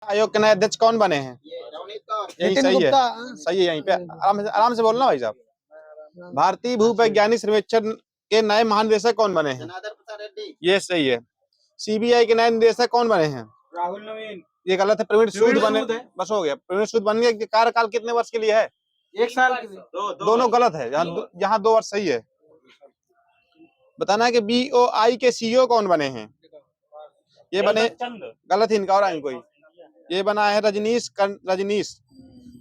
आयोग के नए अध्यक्ष कौन बने हैं? यही सही है, सही है। यहीं पे आराम से बोलना भाई साहब। भारतीय भूवैज्ञानिक सर्वेक्षण के नए महानिदेशक कौन बने हैं? ये सही है। सीबीआई के नए निदेशक कौन बने हैं? राहुल नवीन। ये गलत है, प्रवीण सूद बने। बस हो गया, प्रवीण सूद बन गया। कार्यकाल कितने वर्ष के लिए है? 1 साल के लिए। दोनों गलत है, यहाँ 2 वर्ष सही है। बताना है कि बीओआई के सीईओ कौन बने हैं? ये बने, गलत इनका और आएंगे कोई। ये बना है रजनीश।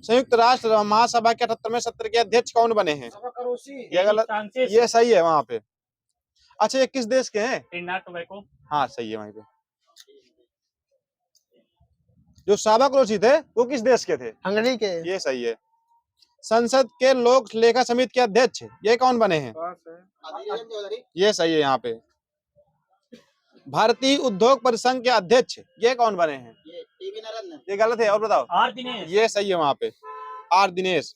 संयुक्त राष्ट्र महासभा के 78वें सत्र के अध्यक्ष कौन बने हैं? ये गलत, ये सही है वहां पे। अच्छा, ये किस देश के हैं? हाँ सही है। वहीं पे जो साबा क्रोसी थे वो किस देश के थे? हंगरी के। ये सही है। संसद के लोक लेखा समिति के अध्यक्ष ये कौन बने हैं? ये सही है। यहाँ पे भारतीय उद्योग परिसंघ के अध्यक्ष ये कौन बने हैं? ये गलत है, और बताओ। आर दिनेश। ये सही है। वहां पे आर दिनेश।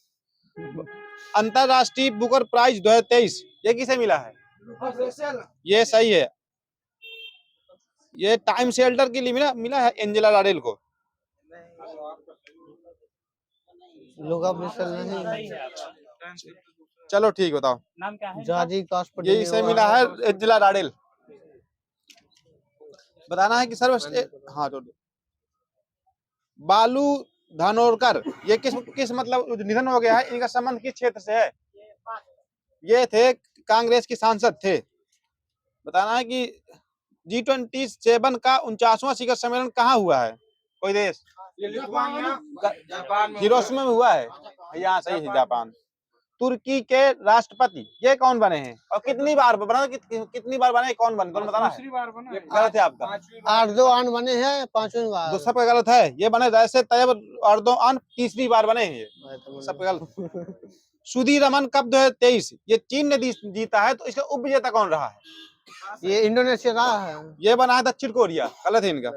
अंतरराष्ट्रीय बुकर प्राइज 2023 ये किसे मिला है? ये सही है। ये टाइम शेल्टर के लिए मिला है एंजेला लाडेल को। चलो ठीक, बताओ नाम क्या है? ये इसे मिला है एंजेला लाडेल। बताना है कि हाँ तो बालू धानोरकर ये किस मतलब निधन हो गया है, इनका संबंध किस क्षेत्र से है? ये थे कांग्रेस के सांसद थे। बताना है कि G27 का 49वां शिखर सम्मेलन कहाँ हुआ है? कोई देश? हिरोशिमा में हुआ है। यहाँ सही है, जापान। तुर्की के राष्ट्रपति ये कौन बने हैं और कितनी बार बना? कितनी बार बने? कौन बने? कौन बताना है? गलत है आपका। एर्दोआन बने हैं 5वीं बार। सबका गलत है। ये बने रईस तैयब एर्दोआन 3री बार बने हैं। ये सबका गलत। सुधीरमन कप 2023 ये चीन ने जीता है, तो इसका उप विजेता कौन रहा है? ये इंडोनेशिया रहा है। ये बना है दक्षिण कोरिया। गलत है इनका।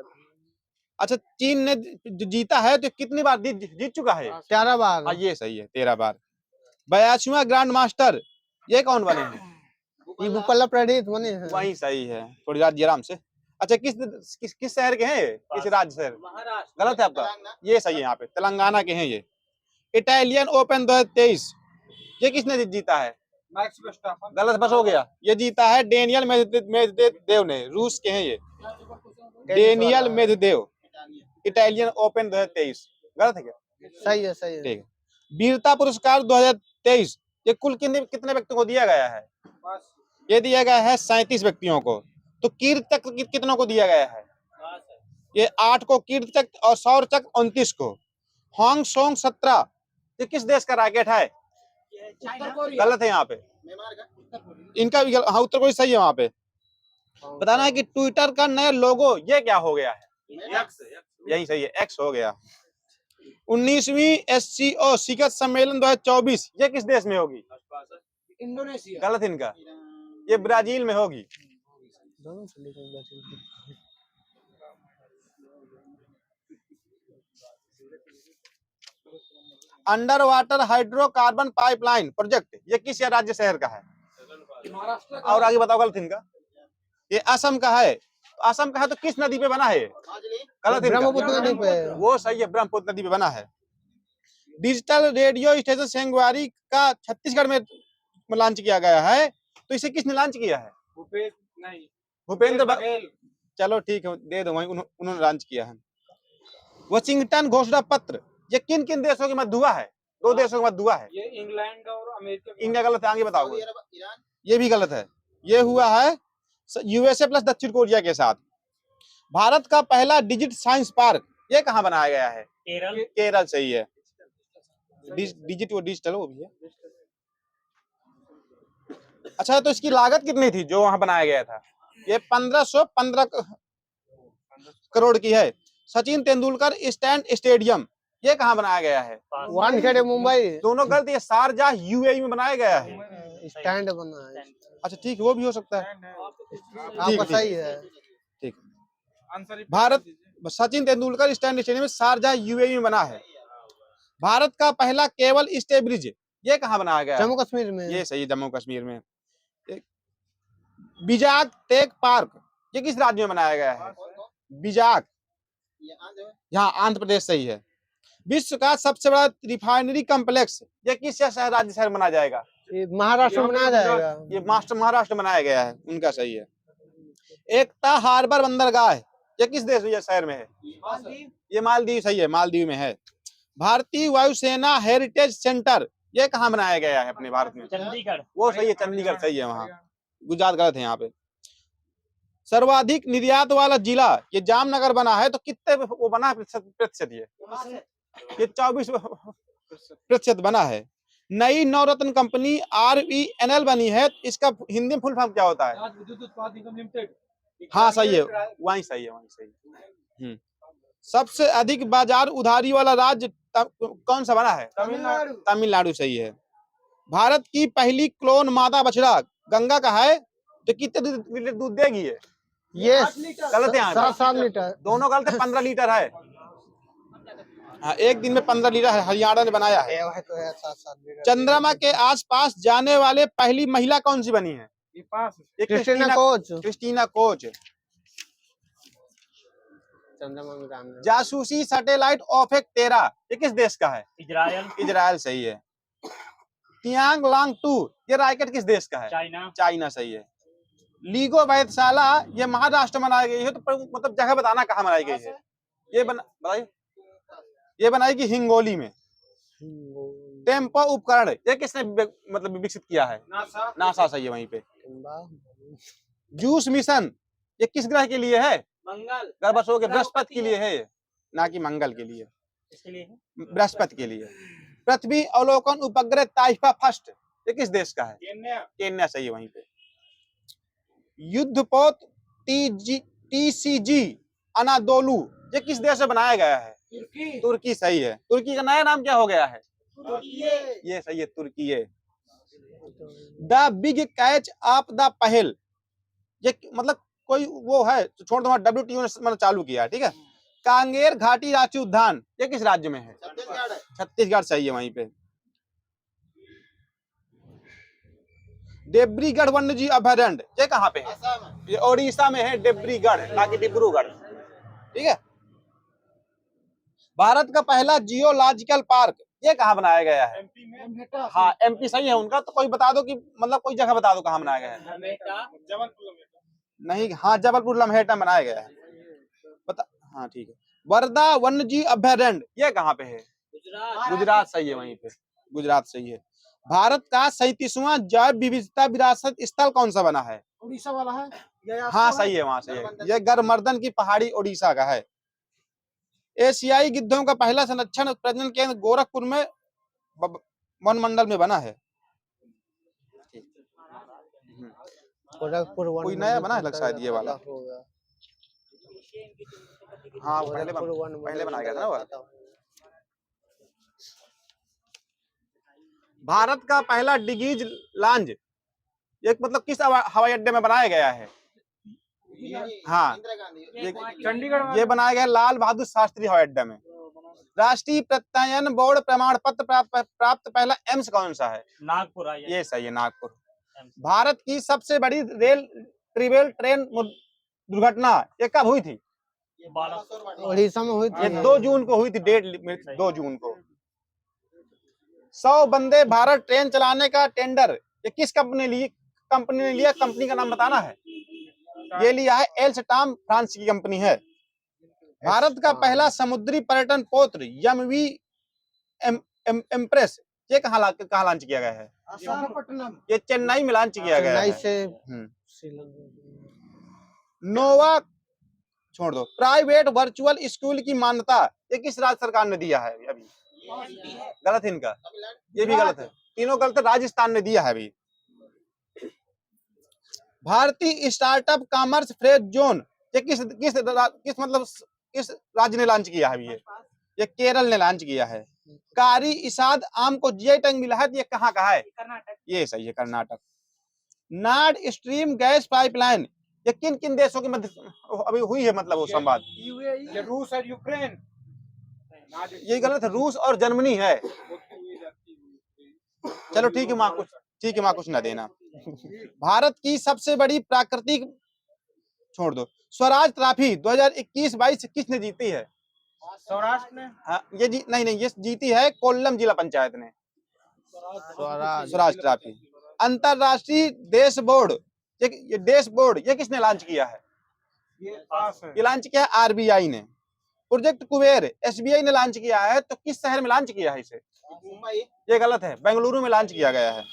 अच्छा, चीन ने जीता है तो कितनी बार जीत चुका है? 13 बार। ये सही है, 13 बार। 82वां ग्रैंड मास्टर ये कौन बने हैं? ये बुकला प्रणीत बने हैं। वही सही है। थोड़ी राज्य आराम से। अच्छा, किस शहर के हैं? किस राज्य शहर? गलत है आपका। ये सही है। यहाँ पे तेलंगाना के हैं ये। इटालियन ओपन 2023 ये किसने जीता है? गलत, बस हो गया। ये जीता है डेनियल मेदवेदेव ने। रूस के हैं ये, डेनियल मेदवेदेव। इटालियन ओपन 2023 गलत है क्या? सही है, सही है। ठीक है। वीरता पुरस्कार 2023 ये कुल कितने व्यक्तियों को दिया गया है? ये दिया गया है 37 व्यक्तियों को। तो कीर्ति चक्र कितनों को दिया गया है? ये 8 को कीर्ति चक्र और सौर चक्र 29 को। हॉन्ग सोंग 17 ये किस देश का रॉकेट है? गलत है यहाँ पे। इनका भी हाँ, उत्तर कोरिया सही है। वहां पे बताना है कि ट्विटर का नया लोगो ये क्या हो गया है? यही सही है, एक्स हो गया। 19वीं SCO शिखर सम्मेलन 2024 ये किस देश में होगी? इंडोनेशिया। गलत इनका, ये ब्राजील में होगी। Under water hydrocarbon pipeline project ये किस राज्य शहर का है? और आगे बताओ। गलत इनका, ये असम का है। असम का है तो किस नदी पे बना है? गलत, ब्रह्मपुत्र नदी पे। वो सही है, ब्रह्मपुत्र नदी पे बना है। डिजिटल रेडियो स्टेशन सेंगवारी का छत्तीसगढ़ में लॉन्च किया गया है, तो इसे किसने लॉन्च किया है? भूपेंद्र बघेल। चलो ठीक है, दे दो, वहीं उन्होंने लॉन्च किया है। वाशिंगटन घोषणा पत्र ये किन किन देशों के मध्य हुआ है? 2 देशों के मध्य हुआ है। ये इंग्लैंड और अमेरिका। इनका गलत है, आगे बताओ। ये भी गलत है। ये हुआ है USA प्लस दक्षिण कोरिया के साथ। भारत का पहला डिजिटल साइंस पार्क ये कहाँ बनाया गया है? केरल सही है। डिजिटल वो भी है। अच्छा, तो इसकी लागत कितनी थी जो वहां बनाया गया था? ये 1515 करोड़ की है। सचिन तेंदुलकर स्टेडियम ये कहाँ बनाया गया है? वानखेड़े मुंबई। दोनों गलत। ये शारजाह UAE में बनाया गया है। स्टैंड बना है। अच्छा ठीक है, वो भी हो सकता है। आपका सही है। ठीक। भारत सचिन तेंदुलकर स्टेडियम में शारजाह UAE में बना है। भारत का पहला केबल स्टे ब्रिज ये कहाँ बनाया गया? जम्मू कश्मीर में। ये सही है, जम्मू कश्मीर में। बिजाक टेक पार्क ये किस राज्य में बनाया गया है? बिजाक यहाँ आंध्र प्रदेश सही है। विश्व का सबसे बड़ा रिफाइनरी कम्प्लेक्स ये किस शहर राज्य शहर बनाया जाएगा? ये महाराष्ट्र में बनाया जाएगा। ये महाराष्ट्र बनाया गया है, उनका सही है। एकता हार्बर बंदरगाह ये किस देश में शहर में है? ये मालदीव सही है, मालदीव में है। भारतीय वायुसेना हेरिटेज सेंटर ये कहाँ बनाया गया है अपने भारत में? चंडीगढ़। वो सही है, चंडीगढ़ सही है, वहाँ। गुजरात गलत है यहाँ पे। सर्वाधिक निर्यात वाला जिला ये जामनगर बना है, तो कितने वो बना है प्रतिशत? ये 24% बना है। नई नवरत्न कंपनी RVNL बनी है, इसका हिंदी में फुल फॉर्म क्या होता है? विद्युत उत्पादन निगम लिमिटेड। हाँ सही है, वहीं सही है, वहीं सही है। सबसे अधिक बाजार उधारी वाला राज्य कौन सा बना है? तमिलनाडु। तमिलनाडु सही है। भारत की पहली क्लोन मादा बछड़ा गंगा का है, तो कितने लीटर दूध देगी ये? ये गलत है यहाँ पे। 7 लीटर। दोनों गलत है, 15 लीटर है। हाँ, एक दिन में 15 लीटर हरियाणा ने बनाया है। तो है 7 लीटर। चंद्रमा के आसपास जाने वाले पहली महिला कौन सी बनी है? ये क्रिस्टीना कोच। Christina Koch. चंद्रमा में राम जासूसी सैटेलाइट ऑफेक 13 ये किस देश का है? इजराइल। इजराइल सही है। तियांग लांग 2 ये रॉकेट किस देश का है? चाइना। चाइना सही है। लीगो वैधशाला ये महाराष्ट्र में बनाई गई है, तो मतलब जगह बताना कहाँ बनाई गई है? ये बताइए। ये बनाएगी हिंगोली में। टेम्पो उपकरण ये किसने मतलब विकसित किया है? नासा सही है वहीं पे। जूस मिशन ये किस ग्रह के लिए है? मंगल। गर्भशों के बृहस्पति के लिए है, ना कि मंगल के लिए। इसके लिए बृहस्पति के लिए। पृथ्वी अवलोकन उपग्रह ताइफा फर्स्ट ये किस देश का है? केन्या सही है वहीं पे। युद्धपोत TCG अनादोलू ये किस देश से बनाया गया है? तुर्की सही है। तुर्की का नया नाम क्या हो गया है? ये सही है, तुर्की है। The big catch of the पहल ये मतलब कोई वो है, छोड़ दो, WTO ने मतलब चालू किया, ठीक है। कांगेर घाटी राष्ट्रीय उद्यान ये किस राज्य में है? छत्तीसगढ़ सही है वहीं पे। डेब्रीगढ़ वन्यजीव अभयारण्य ये कहाँ पे है? ये ओडिशा में है, डेब्रीगढ़ ना कि डिब्रूगढ़, ठीक है। भारत का पहला जियोलॉजिकल पार्क ये कहाँ बनाया गया है? MP में। हाँ MP सही है उनका, तो कोई बता दो कि मतलब कोई जगह बता दो कहाँ बनाया गया है। नहीं, हाँ जबलपुर लम्हेटा बनाया गया है, बता। हाँ ठीक है। वर्धा वन्यजीव अभयारण्य ये कहाँ पे है? गुजरात सही है वहीं पे, गुजरात सही है। भारत का 37वां जैव विविधता विरासत स्थल कौन सा बना है? उड़ीसा वाला है। हाँ सही है, वहां सही है। ये गरमर्दन की पहाड़ी ओडिशा का है। एशियाई गिद्धों का पहला संरक्षण प्रजनन केंद्र गोरखपुर में वन मंडल में बना है। गोरखपुर कोई नया बना है लग शायद ये वाला। हाँ पहले बनाया गया था ना वो। भारत का पहला डिगीज लॉन्च एक मतलब किस हवाई अड्डे में बनाया गया है? हाँ चंडीगढ़। ये बनाया गया लाल बहादुर शास्त्री हवाई अड्डा में। राष्ट्रीय प्रत्ययन बोर्ड प्रमाण पत्र प्राप्त पहला एम्स कौन सा है? नागपुर। ये सही है, नागपुर। भारत की सबसे बड़ी ट्रेवल ट्रेन दुर्घटना ये कब हुई थी? उड़ीसा में हुई ये थी। 2 जून को हुई थी, डेट 2 जून को। 100 वंदे भारत ट्रेन चलाने का टेंडर ये किस कंपनी ने लिया? कंपनी का नाम बताना है। ये लिया है एल्स्टॉम, फ्रांस की कंपनी है। भारत का पहला समुद्री पर्यटन पोत्र MV एम्प्रेस ये कहाँ लॉन्च किया गया है? ये चेन्नई में लॉन्च किया गया है। नोवा छोड़ दो। प्राइवेट वर्चुअल स्कूल की मान्यता ये किस राज्य सरकार ने दिया है? अभी गलत है इनका, ये भी गलत है, तीनों गलत है। राजस्थान ने दिया है अभी। भारतीय स्टार्टअप कॉमर्स फ्रेज जोन ये किस राज्य ने लॉन्च किया है? ये केरल ने लॉन्च किया है। कारी इसाद आम को GI टैग मिला है, ये कहाँ का है? ये सही है, Karnataka. Nord stream gas pipeline ये किन किन देशों के मध्य अभी हुई है मतलब वो संवाद? रूस और यूक्रेन। ये गलत है, रूस और जर्मनी है। चलो ठीक है, माँ कुछ ना देना। भारत की सबसे बड़ी प्राकृतिक छोड़ दो। स्वराज ट्रॉफी 2021-22 किसने जीती है? सौराष्ट्र ने हाँ ये नहीं ये जीती है कोल्लम जिला पंचायत ने स्वराज स्वराज ट्रॉफी। अंतरराष्ट्रीय देश बोर्ड, ये देश बोर्ड ये किसने लॉन्च किया है? ये पास है। ये लॉन्च किया है आरबीआई ने। प्रोजेक्ट कुबेर एसबीआई ने लॉन्च किया है, तो किस शहर में लॉन्च किया है इसे? मुंबई। ये गलत है, बेंगलुरु में लॉन्च किया गया है।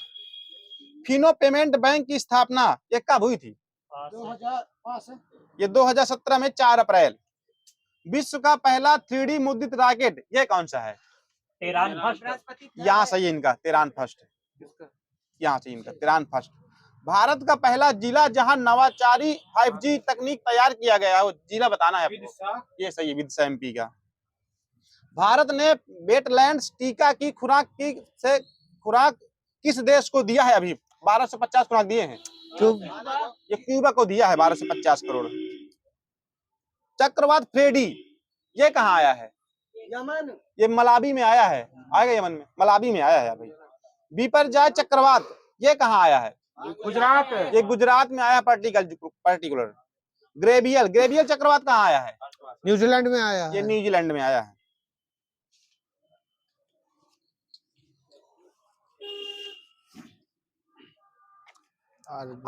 फिनो पेमेंट बैंक की स्थापना ये कब हुई थी? 2005 है। ये 2017 में 4 अप्रैल। विश्व का पहला 3D मुद्रित रॉकेट ये कौन सा है? तेरान फर्स्ट। यहाँ सही है इनका, तेरान फर्स्ट। यहाँ से इनका तेरान फर्स्ट। भारत का पहला जिला जहां नवाचारी 5G तकनीक तैयार किया गया है, वो जिला बताना है आपको। ये सही है, विदिशा एमपी का। भारत ने वेटलैंड्स टीका की खुराक किस देश को दिया है? अभी 1250 खुराक दिए हैं। ये क्यूबा को दिया है 1250 करोड़। चक्रवात फ्रेडी ये कहाँ आया है? यमन। ये मलावी में आया है। आएगा यमन में, मलावी में आया है भाई। बिपरजॉय चक्रवात ये कहाँ आया है? गुजरात। ये गुजरात में आया पर्टिकुलर। ग्रेबियल चक्रवात कहाँ आया है? न्यूजीलैंड में आया ये है। न्यूजीलैंड में आया है।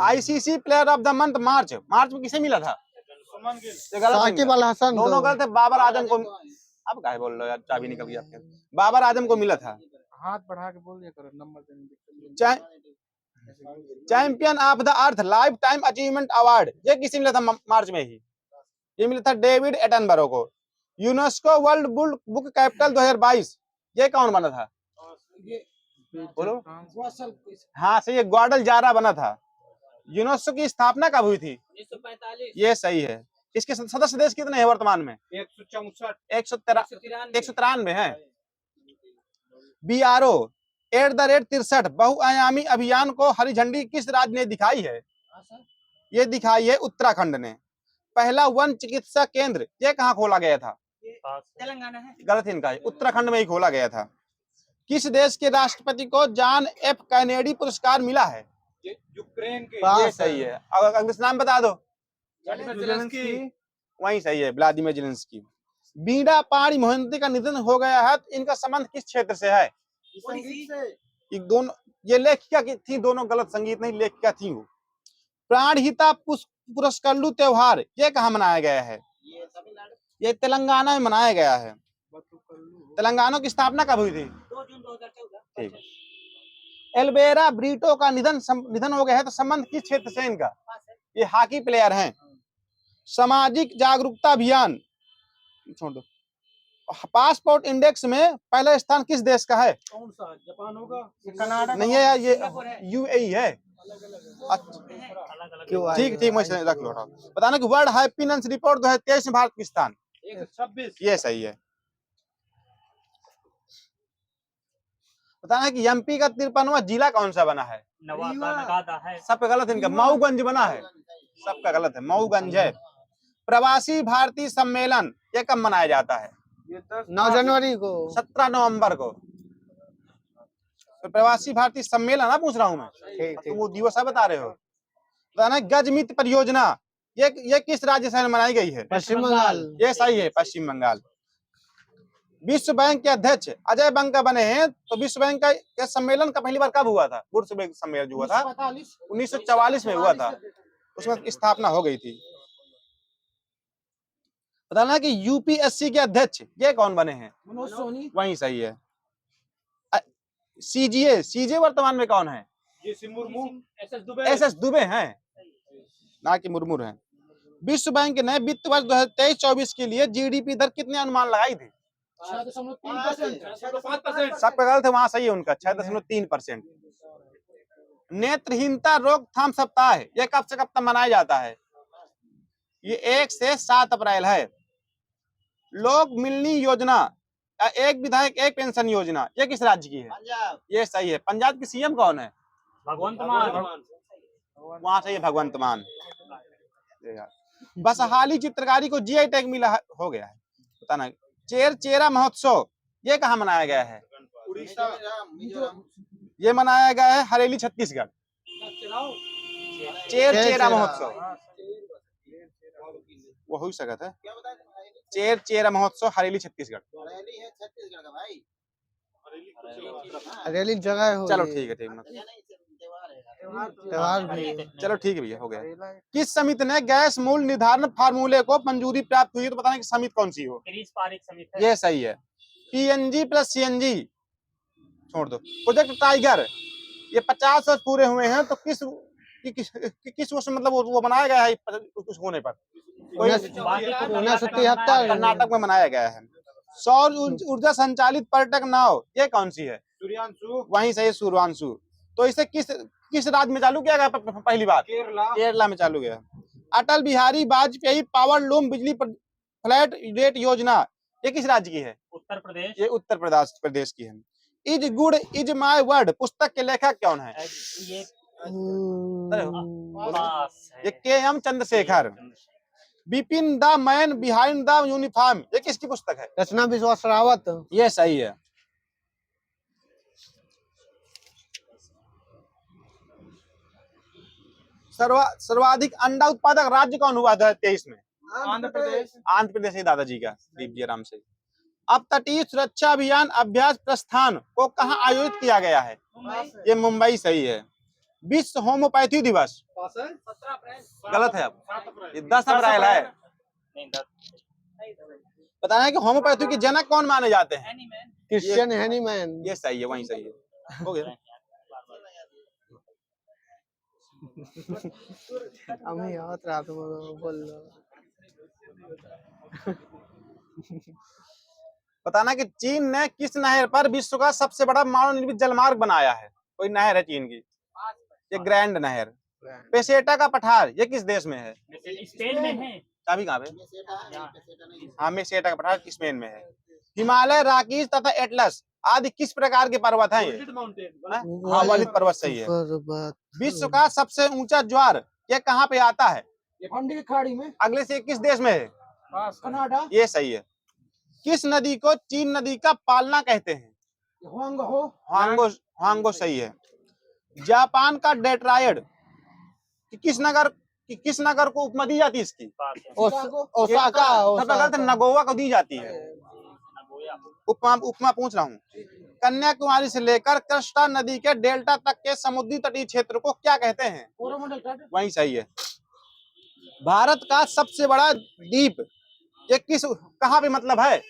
ICC player of the month March में किसे मिला था? ये गलत है साकिब इनका। अल हसन दोनों को। गलत है। बाबर आजम को। अब काहे बोल रहे हो यार, चाबी निकल गई आपके। बाबर आजम को मिला था। हाथ बढ़ा के बोल दिया करो, नंबर देने। Champion of the earth life time achievement award ये किसे मिला था मार्च में ही? ये मिला था डेविड एटनबरो को। यूनेस्को वर्ल्ड बुक कैपिटल 2022 ये कौन बना था? बोलो। हाँ सही है, ग्वाडलजारा बना था। यूनेस्को की स्थापना कब हुई थी? 1945। ये सही है। इसके सदस्य देश कितने हैं वर्तमान में? 193 है। BRO @63 बहुआयामी अभियान को हरी झंडी किस राज्य ने दिखाई है? ये दिखाई है उत्तराखंड ने। पहला वन चिकित्सा केंद्र ये कहाँ खोला गया था? तेलंगाना है। गलत इनका है, उत्तराखंड में ही खोला गया था। किस देश के राष्ट्रपति को जॉन एफ कैनेडी पुरस्कार मिला है? यूक्रेन के। ये सही है। अगर नाम बता दो। वही सही है, व्लादिमीर जेलेंस्की। बीड़ा पाणी मोहंती का निधन हो गया है, तो इनका संबंध किस क्षेत्र से है? संगीत से। ये लेखिका की थी, दोनों गलत, संगीत नहीं लेखिका थी वो। प्राणहिता पुरस्कल्लू त्योहार ये कहाँ मनाया गया है? ये तेलंगाना में मनाया गया है। तेलंगाना की स्थापना कब हुई थी? 2 जून 2014। ठीक है। एल्बेरा ब्रीटो का निधन हो गया है, तो संबंध किस क्षेत्र से इनका? ये हॉकी प्लेयर हैं। सामाजिक जागरूकता अभियान छोड़ दो। पासपोर्ट इंडेक्स में पहला स्थान किस देश का है? कौन सा? जापान होगा? कनाडा नहीं है यार, ये यूएई है। क्यों ठीक ठीक, मुझे रख लो। बताना कि वर्ल्ड हैप्पीनेस रिपोर्ट 2023 में भारत की स्थान 126। ये सही है। बताना कि एमपी का 53वां जिला कौन सा बना है? नवादा है। सबका गलत इनका, मऊगंज बना है। सबका गलत है, मऊगंज है। प्रवासी भारतीय सम्मेलन ये कब मनाया जाता है? 9 जनवरी को। 17 नवंबर को। तो प्रवासी भारतीय सम्मेलन ना पूछ रहा हूं मैं, तुम वो दिवस बता रहे हो। बताना गजमित परियोजना ये किस राज्य से बनाई गई है? पश्चिम बंगाल। ये सही है, पश्चिम बंगाल। विश्व बैंक के अध्यक्ष अजय बंगा बने हैं, तो विश्व बैंक का सम्मेलन का पहली बार कब हुआ था? विश्व बैंक सम्मेलन जो हुआ था 1944 में हुआ था, उसमें स्थापना हो गई थी। बताना कि यूपीएससी के अध्यक्ष ये कौन बने हैं? मनोज सोनी। वही सही है। सीजे वर्तमान में कौन है? एसएस दुबे हैं, ना कि मुर्मू हैं। विश्व बैंक ने वित्त वर्ष 2023-24 के लिए जीडीपी दर कितने अनुमान लगाई थी? 6.5%। सबका गलत है, वहां सही है उनका 6.3%। नेत्रहीनता रोकथाम सप्ताह ये कब से कब तक मनाया जाता है? ये 1 से 7 अप्रैल है। लोक मिलनी योजना एक विधायक एक पेंशन योजना ये किस राज्य की है? ये सही है। पंजाब की सीएम कौन है? भगवंत मान। वहां से ये भगवंत मान। बसहाली चित्रकारी को जीआई टैग मिला हो गया है। बताना चेरा महोत्सव ये कहाँ मनाया गया है? उड़ीसा। ये मनाया गया है हरेली छत्तीसगढ़। चेरा महोत्सव वो हो सकता है। चेरा महोत्सव हरेली छत्तीसगढ़। रैली जगह हो चलो ये। ठीक है, ठीक है। त्योहार भी है। चलो ठीक है भैया, हो गया। किस समिति ने गैस मूल्य निर्धारण फार्मूले को मंजूरी प्राप्त हुई है, तो बताना कि समिति कौन सी हो। गिरीश पारिक समिति है। ये सही है। पीएनजी प्लस सीएनजी छोड़ दो। प्रोजेक्ट टाइगर ये 50 वर्ष पूरे हुए हैं, तो किस वर्ष मतलब वो बनाया गया है कुछ होने पर? कोई 1973 कर्नाटक में बनाया गया है। सौर ऊर्जा संचालित पर्यटक नाव ये कौन सी है? सूर्यांशु। वहीं से सूर्यवंशु। तो इसे किस राज्य में चालू किया गया पहली बार? केरला में चालू गया। अटल बिहारी वाजपेयी पावर लूम बिजली फ्लैट रेट योजना ये किस राज्य की है? उत्तर प्रदेश। ये उत्तर प्रदेश की है। Is good is my word पुस्तक के लेखक कौन है? ये ये KM. Chandrashekhar. Bipin the man behind the uniform ये किसकी पुस्तक है? रचना विश्वास रावत। ये सही है। सर्वाधिक अंडा उत्पादक राज्य कौन हुआ 2023 में? आंध्र प्रदेश। आंध्र प्रदेश है दादाजी का, दीप जी आराम से। अब तटीय सुरक्षा अभियान अभ्यास प्रस्थान को कहाँ आयोजित किया गया है? ये मुंबई सही है। विश्व होम्योपैथी दिवस 17 अप्रैल। गलत है। अब ये 10 अप्रैल है। बताना है कि होम्योपैथी के जनक कौन माने जाते हैं? Christian Hahnemann. ये सही है, वहीं सही है। हो गया। আমি आवत रात में बोल बताना कि चीन ने किस नहर पर विश्व का सबसे बड़ा मानव निर्मित जलमार्ग बनाया है? कोई नहर है चीन की, ये ग्रैंड नहर। पेसेटा का पठार ये किस देश में है? स्पेन में है। अभी कहाँ पे? हाँ, मेसेटा का पठार स्पेन में है। हिमालय, राकीज तथा एटलस आदि किस प्रकार के पर्वत हैं ये? हाँ, वलित पर्वत सही है। विश्व का सबसे ऊंचा ज्वार ये कहाँ पे आता है? की खाड़ी में। अगले से किस देश में है? कनाडा। ये सही है। किस नदी को चीन नदी का पालना कहते हैं? ह्वांगो सही है। जापान का डेट्रॉयड किस नगर को उपमा दी जाती है इसकी? ओसाका। नगोवा को दी जाती है। उपमा पूछ रहा हूँ। कन्याकुमारी से लेकर कृष्णा नदी के डेल्टा तक के समुद्री तटीय क्षेत्र को क्या कहते हैं? वही सही है। भारत का सबसे बड़ा द्वीप ये कहाँ पे मतलब है?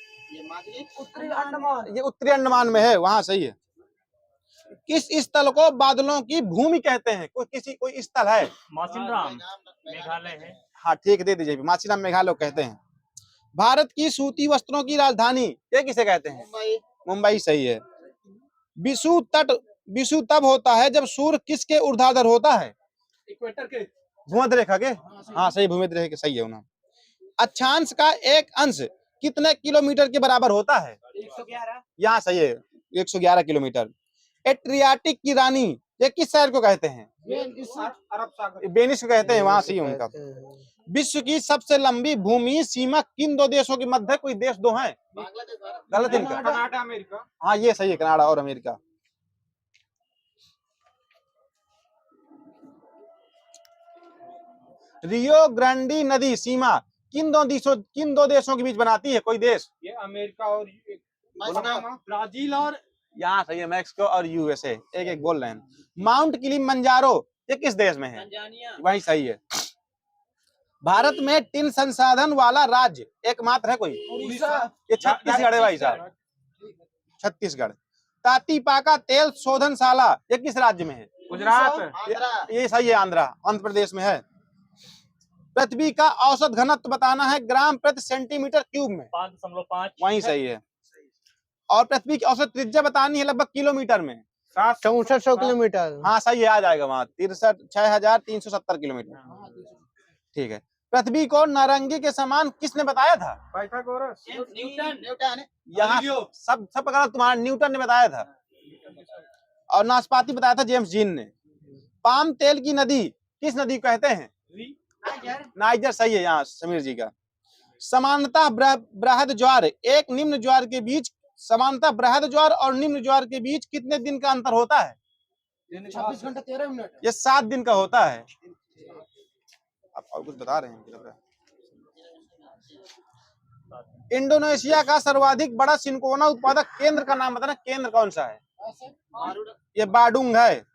उत्तरी अंडमान। ये उत्तरी अंडमान में है, वहां सही है। किस स्थल को बादलों की भूमि कहते हैं? कोई स्थल है? मासिनराम मेघालय है। हाँ ठीक, दे दीजिए। मासिनराम मेघालय कहते हैं। भारत की सूती वस्त्रों की राजधानी ये किसे कहते हैं? मुंबई सही है। विषु तब होता है जब सूर्य किसके ऊर्ध्वाधर होता है? इक्वेटर के। भूमध्य रेखा के। हाँ सही, भूमध्य रेखा के सही है उन्हें। अक्षांश का एक अंश कितने किलोमीटर के बराबर होता है? 111। यहाँ सही है, 111 किलोमीटर। एड्रियाटिक की रानी ये किस शहर को कहते हैं? अरब सागर। वेनिस को कहते हैं, वहां सही है उनका। विश्व की सबसे लंबी भूमि सीमा किन दो देशों के मध्य? कोई देश दो हैं? गलत इनका। Canada America. हाँ ये सही है, कनाडा और अमेरिका। रियो ग्रांडी नदी सीमा किन दो देशों के बीच बनाती है? कोई देश? ये अमेरिका और ब्राजील और यहाँ सही है, मैक्सिको और यूएसए। एक एक बोल रहे हैं। माउंट किलिमंजारो ये किस देश में है? वही सही है। भारत में टिन संसाधन वाला राज्य एकमात्र है कोई? ये छत्तीसगढ़ है भाई साहब, छत्तीसगढ़। तातीपाका तेल शोधनशाला ये किस राज्य में है? गुजरात। ये सही है, आंध्र प्रदेश में है। पृथ्वी का औसत घनत्व बताना है ग्राम प्रति सेंटीमीटर क्यूब में। 5.5। वही सही है। और पृथ्वी की औसत त्रिज्या बतानी है लगभग किलोमीटर में। 6400 किलोमीटर। हाँ सही है, आ जाएगा वहाँ 63,370 किलोमीटर। ठीक है। पृथ्वी को नारंगी के समान किसने बताया था? पाइथागोरस। न्यूटन। यहाँ सब गलत, तुम्हारा न्यूटन ने बताया था। और नाशपाती बताया था जेम्स जीन ने। पाम तेल की नदी किस नदी को कहते हैं? नाइजर सही है, यहाँ समीर जी का। समानता बृहद ज्वार एक निम्न ज्वार के बीच, समानता बृहद ज्वार और निम्न ज्वार के बीच कितने दिन का अंतर होता है? 26 घंटे 13 मिनट। ये 7 दिन का होता है। आप और कुछ बता रहे हैं? इंडोनेशिया का सर्वाधिक बड़ा सिनकोना उत्पादक केंद्र का नाम बताना, केंद्र कौन सा है? ये बाडुंग है।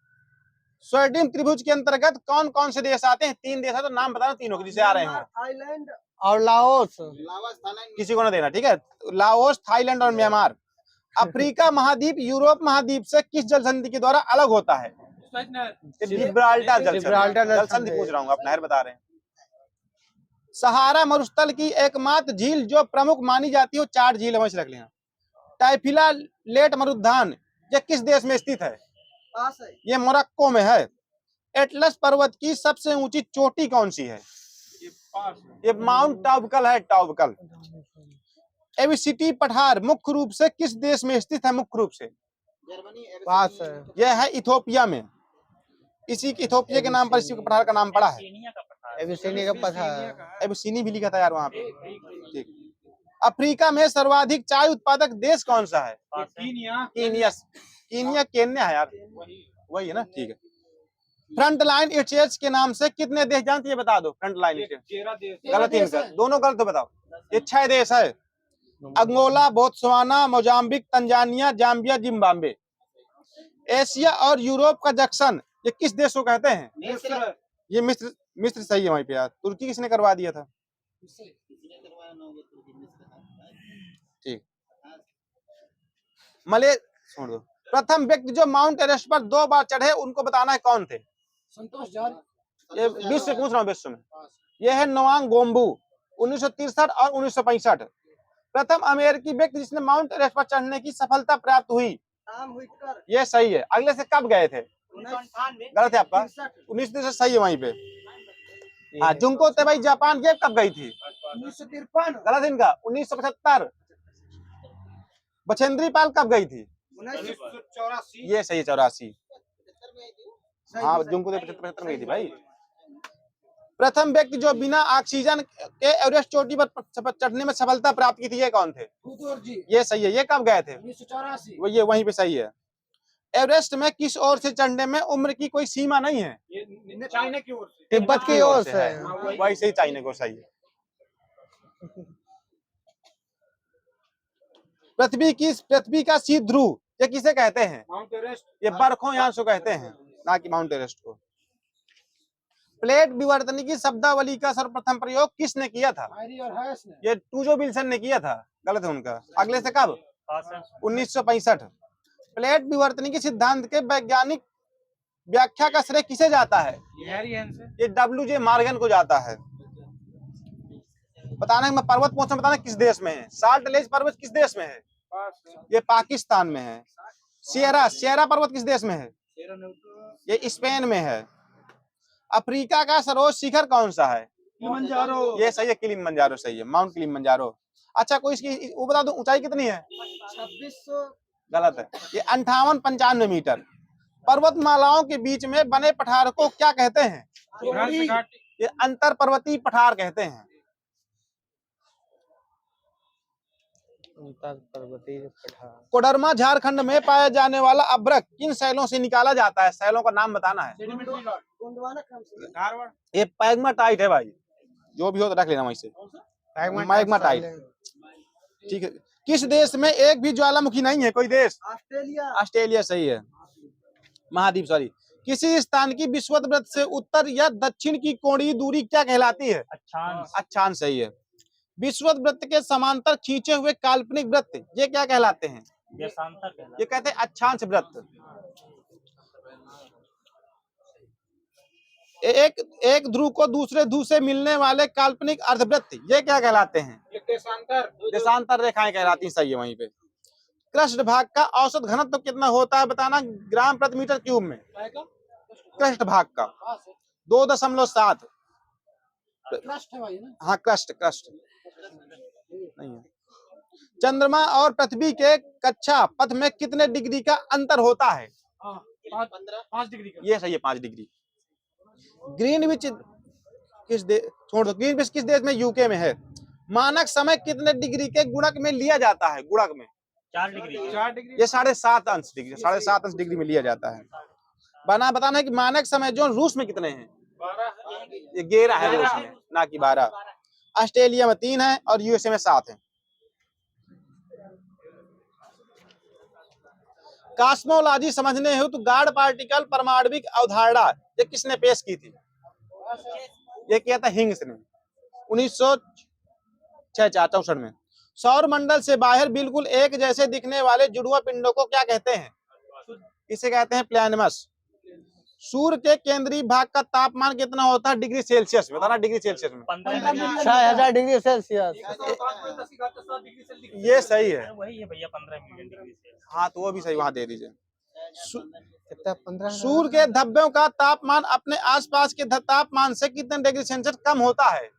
स्वर्णिम त्रिभुज के अंतर्गत कौन कौन से देश आते हैं? 3 देश है, तो नाम बताना तीनों के जिसे आ रहे हो। थाईलैंड और लाओस। किसी को ना देना, ठीक है? लाओस, थाईलैंड और म्यांमार। अफ्रीका महाद्वीप यूरोप महाद्वीप से किस जल संधि के द्वारा अलग होता है? जिब्राल्टर जल संधि पूछ रहा हूँ, आप नहर बता रहे हैं। सहारा मरुस्थल की एकमात्र झील जो प्रमुख मानी जाती है, 4 झील हमें रख लेना। टाइफिला लेट मरुद्यान ये किस देश में स्थित है? ये मोरक्को में है। एटलस पर्वत की सबसे ऊंची चोटी कौन सी है? ये माउंट टाबकल है, टाबकल। एविसिटी पठार मुख्य रूप से किस देश में स्थित है? मुख्य रूप से पास है। यह है इथोपिया में। इसी इथोपिया के नाम पर इसी पठार का नाम पड़ा है। एबिसिनिया का पठार। एबिसिनी भी लिखा था यार वहाँ पे। ठीक। अफ्रीका में सर्वाधिक चाय उत्पादक देश कौन सा है? कीनिया केन्या है यार, वही है ना, ठीक है। फ्रंट लाइन स्टेट्स के नाम से कितने देश जानते हैं? बता दो। फ्रंट लाइन गलत ही इनका, दोनों गलत, बताओ। ये 6 देश है। Angola, Botswana, Mozambique, Tanzania, Zambia, Zimbabwe. Asia और यूरोप का जंक्शन ये किस देश को कहते हैं? ये मिस्र सही है वहीं पे यार। तुर्की किसने करवा दिया था? ठीक। मले छोड़ दो। प्रथम व्यक्ति जो माउंट एवरेस्ट पर 2 बार चढ़े उनको बताना है कौन थे? संतोष जारी। ये विश्व से पूछ रहा हूँ, विश्व में। ये है नोआंग गोम्बू, 1963 और 1965। प्रथम अमेरिकी व्यक्ति जिसने माउंट एवरेस्ट पर चढ़ने की सफलता प्राप्त हुई, ये सही है। अगले से कब गए थे? गलत है आपका, 1963 सही है वहीं पे। हाँ, जुंको तेबाई जापान ये कब गई थी? 1953। गलत है इनका, 1975। बछेंद्री पाल कब गई थी? 1984। ये सही है, 84। हाँ, जुंको 75 में गई थी भाई। प्रथम व्यक्ति जो बिना ऑक्सीजन के एवरेस्ट चोटी पर चढ़ने में सफलता प्राप्त की थी, ये कौन थे? ये सही है। ये कब गए थे? 1984। वो ये वहीं पे सही है। एवरेस्ट में किस ओर से चढ़ने में उम्र की कोई सीमा नहीं है? चाइना की ओर से, तिब्बत की ओर से है। वही सही, चाइना को सही है। पृथ्वी का शीत ध्रुव ये किसे कहते हैं? Mount Everest. ये बरखों यहाँ से कहते हैं, ना कि माउंट एवरेस्ट को। प्लेट विवर्तनी की शब्दावली का सर्वप्रथम प्रयोग किसने किया था? ये टूजो विल्सन ने किया था। गलत है उनका। अगले से कब? 1965। प्लेट विवर्तनी के सिद्धांत के वैज्ञानिक व्याख्या का श्रेय किसे जाता है? ये WJ मॉर्गन को जाता है। बताना है, मैं पर्वत पूछना, बताना किस देश में है। साल्ट लेक पर्वत किस देश में है? ये पाकिस्तान में है। सियरा पर्वत किस देश में है? ये स्पेन में है। अफ्रीका का सर्वोच्च शिखर कौन सा है? किलिमंजारो। ये सही है, किलिमंजारो सही है, माउंट किलिमंजारो। अच्छा, कोई इसकी वो बता दो, ऊंचाई कितनी है? 2600। गलत है, ये 58-95 मीटर। पर्वतमालाओं के बीच में बने पठार को क्या कहते हैं? ये अंतर पर्वतीय पठार कहते हैं। कोडरमा झारखंड में पाया जाने वाला अभ्रक किन शैलों से निकाला जाता है? शैलों का नाम बताना है। ये पैग्माटाइट है भाई, जो भी हो तो रख लेना वहीं से। पैग्माटाइट, ठीक है। किस देश में एक भी ज्वालामुखी नहीं है? कोई देश? ऑस्ट्रेलिया सही है, महाद्वीप सॉरी। किसी स्थान की विषुवत वृत्त से उत्तर या दक्षिण की कोणीय दूरी क्या कहलाती है? अक्षांश सही है। विषुवत वृत्त के समांतर खींचे हुए काल्पनिक वृत्त ये क्या कहलाते हैं? ये कहते हैं अक्षांश वृत्त। एक ध्रुव को दूसरे ध्रुव से मिलने वाले काल्पनिक अर्धवृत्त ये क्या कहलाते हैं? देशांतर रेखाएं कहलाती हैं, सही है वहीं पे। क्रस्ट भाग का औसत घनत्व कितना होता है? बताना ग्राम प्रति मीटर क्यूब में। क्रस्ट भाग का 2.7। हाँ, क्रस्ट नहीं है। चंद्रमा और पृथ्वी के कक्षा पथ में कितने डिग्री का अंतर होता है? 5 डिग्री का। ये सही है, 5 डिग्री। ग्रीनविच किस देश, छोड़ दो, ग्रीनविच किस देश में? यूके में है। मानक समय कितने डिग्री के गुणक में लिया जाता है? गुणक में 4 डिग्री। ये 7.5 डिग्री, 7.5 डिग्री में लिया जाता है। बताना है कि मानक समय जो रूस में कितने हैं? 12 ये 11 है रूस में, ना कि 12। ऑस्ट्रेलिया में 3 है और यूएसए में 7 है। कॉस्मोलॉजी समझने हेतु गॉड पार्टिकल परमाणविक अवधारणा ये किसने पेश की थी? ये किया था हिंग्स ने 1964 में। सौर मंडल से बाहर बिल्कुल एक जैसे दिखने वाले जुड़वा पिंडों को क्या कहते हैं? इसे कहते हैं प्लैनेटस। सूर्य के केंद्रीय भाग का तापमान कितना होता है डिग्री सेल्सियस? बताना डिग्री सेल्सियस में। 6000 डिग्री सेल्सियस। ये सही है। वही है भैया 15 मिलियन डिग्री से। हाँ तो वो भी सही, वहां दे दीजिए। कितना 15? सूर्य के धब्बों का तापमान अपने आसपास के तापमान से कितने डिग्री सेल्सियस कम होता है?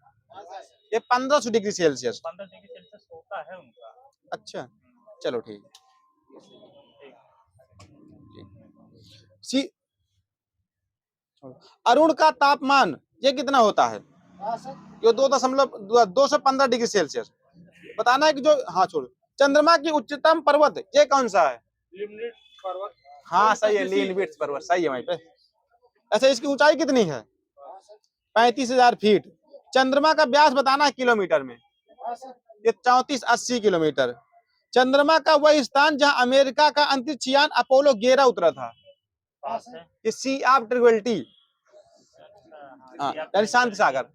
ये 1500 डिग्री सेल्सियस। 15 डिग्री सेल्सियस होता है उनका। अच्छा चलो ठीक है। सी अरुण का तापमान ये कितना होता है? ये 2.215 डिग्री सेल्सियस। बताना है कि जो, हाँ छोड़ो। चंद्रमा की उच्चतम पर्वत ये कौन सा है? लिमनिट पर्वत। हाँ सही है, लीनविट्स पर्वत सही है वहीं पे। अच्छा इसकी ऊंचाई कितनी है? 35,000 फीट। चंद्रमा का व्यास बताना है किलोमीटर में। ये 3480 किलोमीटर। चंद्रमा का वह स्थान जहां अमेरिका का अंतरिक्ष यान अपोलो 11 उतरा था, ये सी ऑफ ट्रिविलिटी, यानी शांति सागर।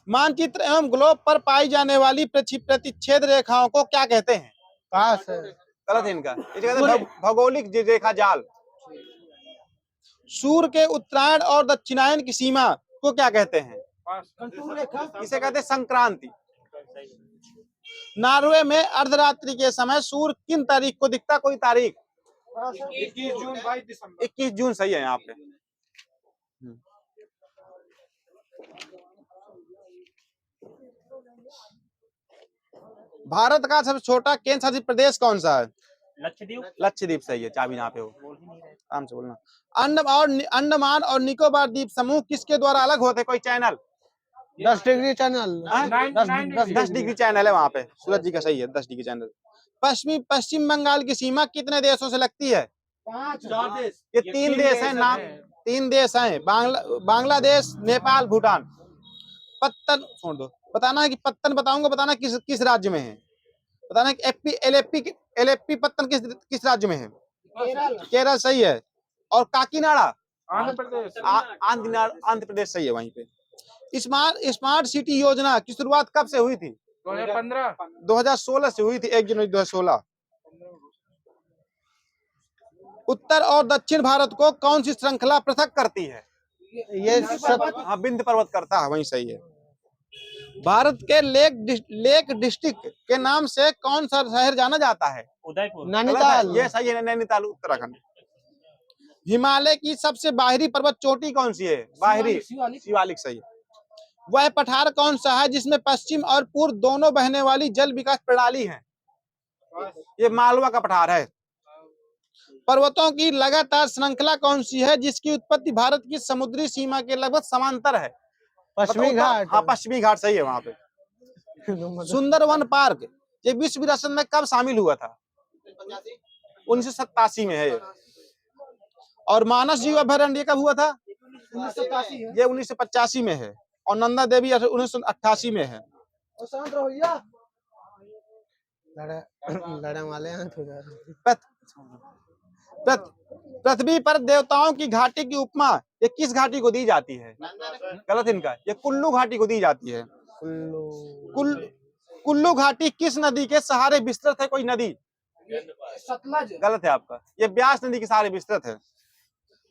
मानचित्र एवं ग्लोब पर पाई जाने वाली प्रतिच्छेद रेखाओं को क्या कहते हैं? पास है। गलत है इनका, इसे कहते हैं भौगोलिक रेखा जाल। सूर्य के उत्तरायण और दक्षिणायन की सीमा को क्या कहते हैं? इसे कहते हैं संक्रांति। नॉर्वे में अर्धरात्रि के समय सूर्य किन तारीख को दिखता? कोई तारीख? 21 जून 22 दिसंबर। 21 जून सही है यहाँ पे। भारत का सबसे छोटा केंद्र शासित प्रदेश कौन सा है? लक्षद्वीप। लक्षद्वीप सही है। चाबी यहाँ पे हो, आराम से बोलना। अंडमान और निकोबार द्वीप समूह किसके द्वारा अलग होते? कोई channel? 10 degree channel. 10 degree channel है वहाँ पे। सूरज जी का सही है, 10 डिग्री चैनल। पश्चिम बंगाल की सीमा कितने देशों से लगती है? 4 देश। ये 3 देश हैं, नाम 3 देश हैं, बांग्लादेश, नेपाल, भूटान। पत्तन छोड़ दो, बताना है कि पत्तन बताऊंगा, बताना किस राज्य में है। बताना है कि एलेप्पी पत्तन किस राज्य में है? केरल सही है। और काकीनाडा आंध्र प्रदेश। आंध्र प्रदेश सही है वहीं पे। स्मार्ट सिटी योजना की शुरुआत कब से हुई थी? 2016 से हुई थी, 1 जनवरी 2016। उत्तर और दक्षिण भारत को कौन सी श्रृंखला पृथक करती है? ये हाँ विंध्य पर्वत करता है, वही सही है। भारत के लेक डिस्ट्रिक्ट के नाम से कौन सा शहर जाना जाता है? उदयपुर। नैनीताल। ये सही है, नैनीताल उत्तराखंड। हिमालय की सबसे बाहरी पर्वत चोटी कौन सी है? बाहरी शिवालिक सही है। वह पठार कौन सा है जिसमें पश्चिम और पूर्व दोनों बहने वाली जल विकास प्रणाली है? ये मालवा का पठार है। पर्वतों की लगातार श्रृंखला कौन सी है जिसकी उत्पत्ति भारत की समुद्री सीमा के लगभग समांतर है? पश्चिमी घाट। हाँ पश्चिमी घाट सही है वहाँ पे। सुंदरवन पार्क ये विश्व विरासत में कब शामिल हुआ था? 1987 में है। और मानस जीव अभयारण्य कब हुआ था? 1987। ये 1985 में है। और नंदा देवी 1988 में है। लड़े वाले हैं। पृथ्वी पर देवताओं की घाटी की उपमा ये किस घाटी को दी जाती है? गलत इनका, ये कुल्लू घाटी को दी जाती है। कुल्लू घाटी किस नदी के सहारे विस्तृत है? कोई नदी? सतलज। गलत है आपका, ये ब्यास नदी के सहारे विस्तृत है।